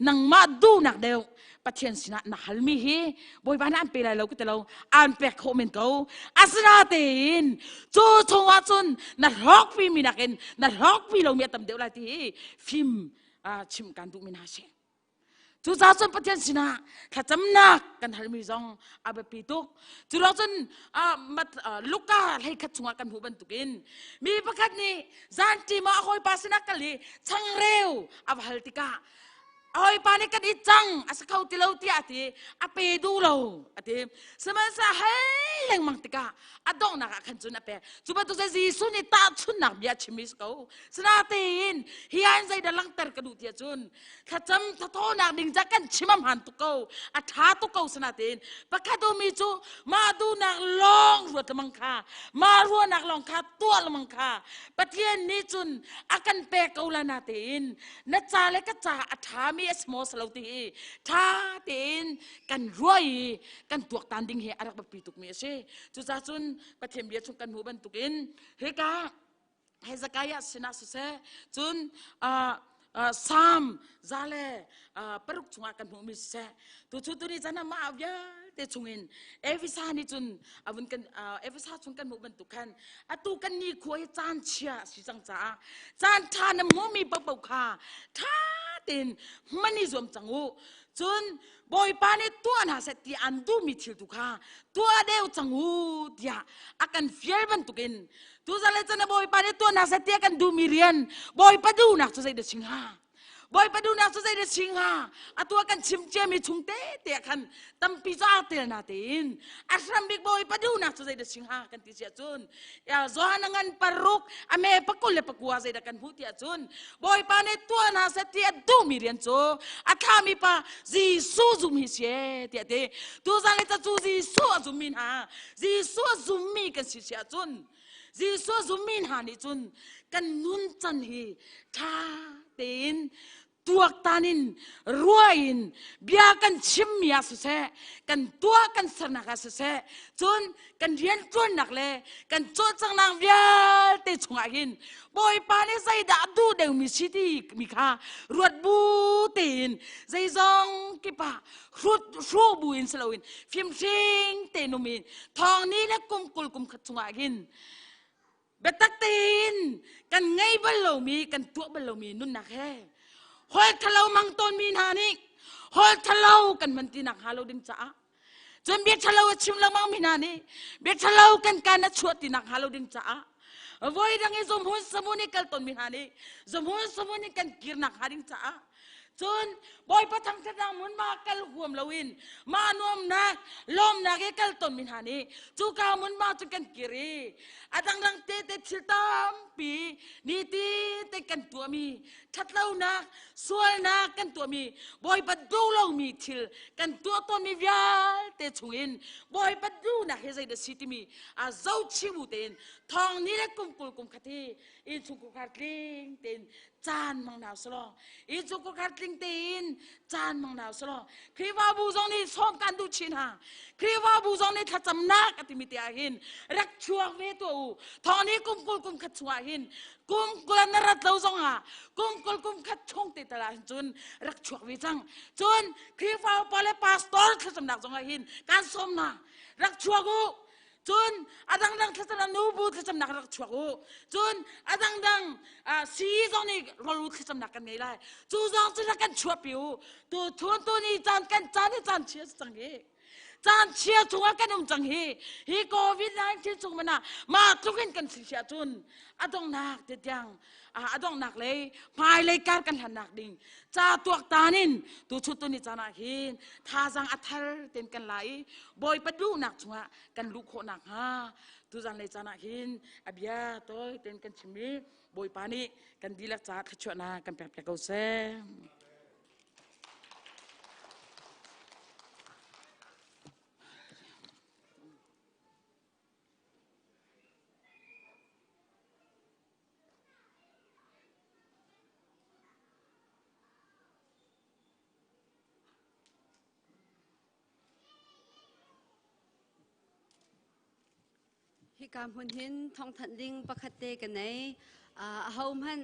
นังมาดูนักเดียวปะเทียนสินะนักฮัลมีฮีบอยปานี่อันเปรย์เราก็แต่เราอันแปลกโคเมนเกาอาสนาเตนจูชงอาจุนนักฮอกฟิมีนักเอ็นนักฮอกฟิเราเมียตำเดียวไรที่ฟิมชิมกันดูมินาเชจูจ่าจุนปะเทียนสินะถ้าจำนักกันฮัลมีจงอาเบปีตุกจูเราจุนมัดลูกกาให้ขัดชงกันหูบันตุกินมีประคัดนี้จันทีมาคอยปัสนักกันเลยช่างเร็วอาฮัลติกาเอาไปนี่กันอีจังอาศัยเขาติเลาตีอาทิอาเปดูเราอาทิสมัยสะเฮลงมังติกาอาดองนักขันจุนอาเปจุบันตุเจซีสุนิตาชุนนักบิอาชิมิสเขาสนาตีนเฮียนใจดัลังเตอร์กระดูตีจุนข้าจำทัทโอนักดิ่งจักกันชิมหันตุกเขาอาทาตุกเขาสนาตีนปะคาดูมีจูมาดูนักลองรวดมังคามารัวนักลองคาตัวละมังคาปะเทียนนี้จุนอากันเปกเอาละนาตีนนัจจาเล็กจ่าอาทามีสมอสลาวตีท่าเต้นกันรวยกันตัวตันดิ่งเฮอารักแบบปีตุกมีเช่จุดจ้าจุนประเทศเบียชุกันหูบันตุกินเฮกาเฮสกายาสินาสุเซจุนสามซาเลปรุกชงกันหูมิเซตัวชุดตัวนี้จะนำมาเอาเยอะเตชงอินเอวิซานี่จุนอาวุนกันเอวิซาชงกันหูบันตุกันอาตุกันนี่คุยจานเชียสิจังจ้าจานทานมมีปะปะค่ะท่าตินมันนี่รวมจังหู จนบอยปานี่ตัวน่ะเสตีอันดูมิทิลตุค่ะตัวเดียวจังหูเดียอากันเฟียบันตุกินตัวจะเลยจะนะบอยปานี่ตัวน่ะเสตีอากันดูมิเรียนบอยปาดูน่ะจะใส่เด็กสิงหาบอยปาดูน่ะจะใส่เด็กสิงหาอะตัวกันชิมเจมีชุงเตะเตะกันตั้มพิจารเตะนาเตนอาสามบิ๊กบอยปาดูน่ะจะใส่เด็กสิงหากันที่เสียจุนอย่าจอนังันปารุกอเมปะกุลเลปะกัวใส่เด็กกันพูดที่จุนบอยปานี่ตัวน่ะเสตีดูมิเรียนโจอาทามีปะจีซูซุมฮิเสียเตะเตะตัวจะเลยจะจูจีซูซุมมินหาจีซูซุมมีกันเสียจุนจีซูซุมมินหานี่จุนกันนุนจันฮีทาเตนตัวตานินรวยนเบียกันชิมมีอาสุเซกันตัวกันสนักอาสุเซจนกันเรียนจนหนักเลยกันโจจังนางเบียเตชงอาหินบอยปานี่ใจดาดูเดวมิชิตีมิคารวดบูตีนใจจงกิปะรุดรูบูอินสลาวินฟิมซิงเตนุมินทองนี้และกุมกุลกุมขัดชงอาหินเบตักตีนกันไงบัลโลมีกันตัวบัลโลมีนุ่นนักแค่ฮอลทะเลามังต้นมีนานิฮอลทะเลากันมันตีนักฮาโลดิมจ้าจนเบียทะเลาชิมละมังมีนานิเบียทะเลากันการนัดชวดตีนักฮาโลดิมจ้าวันดังนี้สมหุนสมุนิกัลต้นมีนานิสมหุนสมุนิกันกิรนักฮาดิมจ้าจนบอยประทังทนางมุนมากัลหวมลวินมานวมนักลมนักกัลต้นมินานีจูกามุนมาจุกันกิรีอาดังดังเตเตชิลตามปีนีตีเตกันตัวมีทัดเล่านักสวยนักกันตัวมีบอยปัดดูลงมีทิลกันตัวต้นมีวิาเตชุงินบอยปัดดูนักเฮใจเดสิติมีอาเจ้าชิบุเตนทองนี้และกุมกุลกุมคตีอินสุกุขัดลิงเตนจานมังนาวสลออินสุกุขัดลิงเตนจานมังนาวสลอครีวาบูจงนี่ส่งกันดูชินหาครีวาบูจงนี่ทัดจำนักอติมิตยาหินรักชัวเวตัวทองนี้กุมกุลกุมขัดชัวหินกุมกุลนรัตเลาจงหากุมกุลกุมขัดชงติตลาดจุนรักชัววิจังจุนครีวาปาเลปาสตอร์ทัดจำนักจงหินการสมนารักชัวกูจนอาดังดังทัศนนูบูทัศนนักรักชัวกูจนอาดังดังซีจงนี่เรารู้ทัศนนักกันไงล่ะจูจงจะกันชัวปิวตัวทวนตัวนี้จานกันจานนี่จานเชียร์จังเฮจานเชียร์ชัวกันนุ่มจังเฮฮีโควิด-19จงมันน่ะมาทุกคนกันเสียจุนอาดงนักเด็ดยังอาดงนักเลยพายเลยการกันหันนักดิ่งจ้าตัวตานินตัวชุดตัวนี้จานักหินท่าจังอัฐร์เต็มกันไหลบอยปัดดูนักชัวกันลูกโคนักฮะตัวจันเลยจานักหินอภิยาตัวเต็มกันชิมีบอยปานี่กันดีลักจัดขจรนากันแปลกๆเกาเซ่ฮิกามหุ่นหินทองทันลิงประคเตกันไหนเฮามัน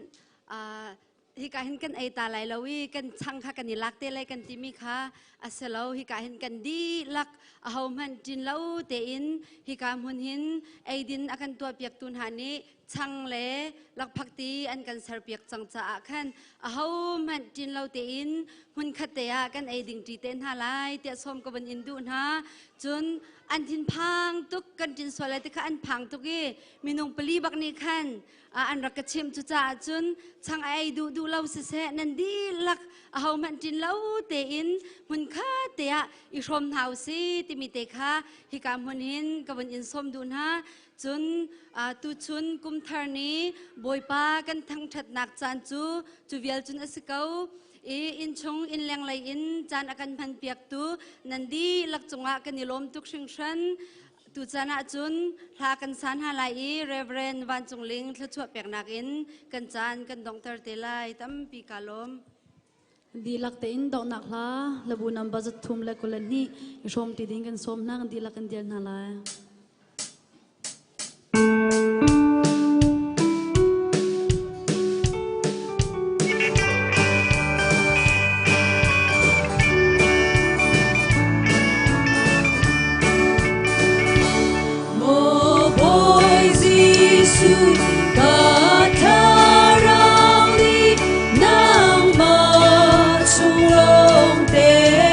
ฮิกาเห็นกันไอตาไหลลาวีกันช่างค่ะกันนี่ลักเตเลยกันจิมีค่ะอาศัยเราฮิกาเห็นกันดีลักเฮามันจินเราเตอินฮิกามหุ่นหินไอดินอากันตัวเปียกตุนหานี้ช่างเล่ลักพักตีอันกันสารเปียกจังจ้าขันเฮามันจินเราเตอินหุ่นขัดเตะกันไอดิ่งจีเต้นหาไลเตะส้มกับวันอินดูนะจนอันจินพังตุกกันจินสวายแต่ค่ะอันพังตุกี้มีนงปลีบักนี่ขันอันรักกระชิมจุจ้าจนช่างไอดูเราเสะนันดีลักเฮามันจินเราเตอินหุ่นขัดเตะอีชมเฮาซีติมีเตค่ะฮิกามหุ่นหินกับวันอินส้มดูนะจนตุชุนกุมทานีบอยปากันทั้งชัดนักจานจูเวียลจุนอสเกาอินชงอินแรงไหลอินจานอากันพันเปียกตูนันดีลักจงอากันนิลมทุกชิงชันตุจานะจุนพากันสานหาไลเรเวรนวันจงลิงทะชวเปียกนักอินกันจานกันดองเตอร์เตไลตั้มปีกาลมดีลักเตอินดอกนักละระบุนำบัจจุมเล็กคนนี้ชมตีดิ้งกันสมนักดีลักกันเดียนนาลายKatarang di nang ma chung long te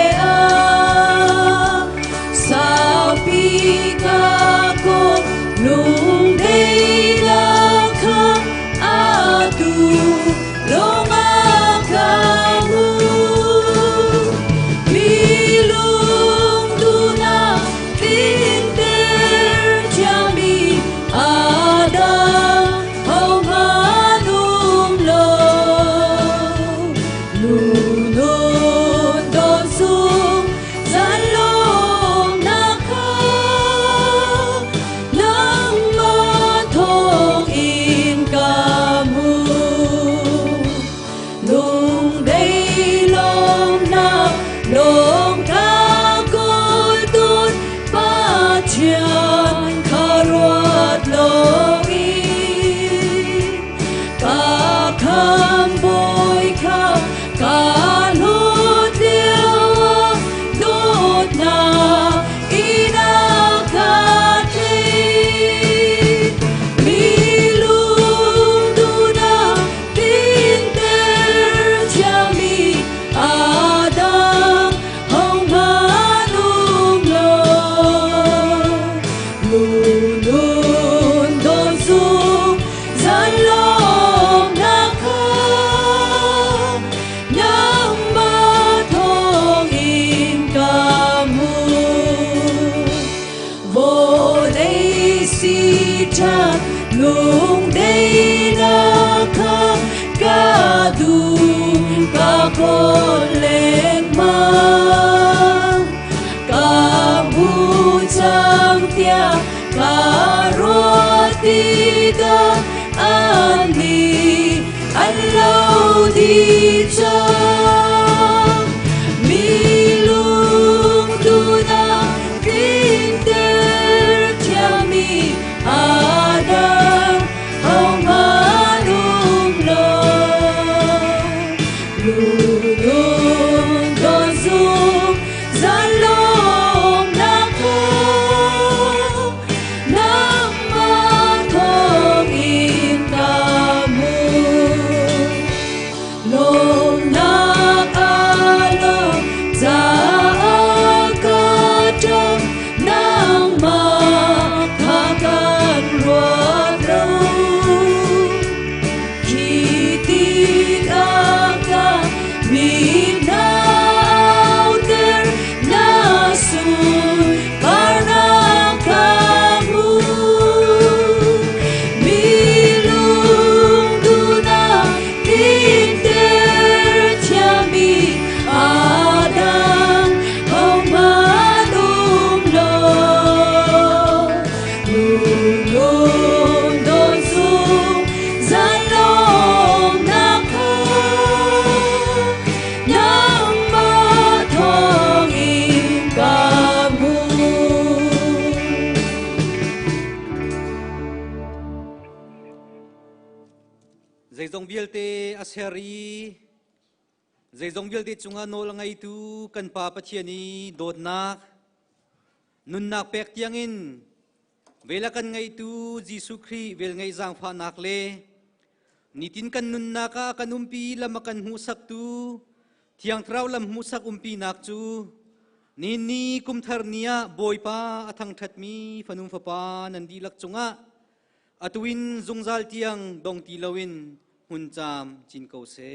ani an lâu đi trong mi lung tu na kinh tế theo mi ada hồng ma nung lo lung đôi dung gian long na cô nam ma thong in ta mu long na ca long za ca trong nam ma tha can ruột đâu khi ti ta ca mi nao ter na su karna kamu mi lung du na tin ter chia mi adam hồng ma lung lo lung lung đôi dung gian long na kha nam ma thong in ca mu Zai zong bial te aseri Zai zong bial te chunga no langai tu kan pa pathiani dot nak nun nak pek tiangin vela kan ngai tu Jisu Christ vel ngai jang pha nak le nitin kan nun naka kan umpi lamakan husak tu thiang trau lam husak umpi nak chu ni kum thar nia boy pa athang that mi fanum fa pa nan di lak chunga atuin zungzal tiang dong ti lawin hun cham chin ko se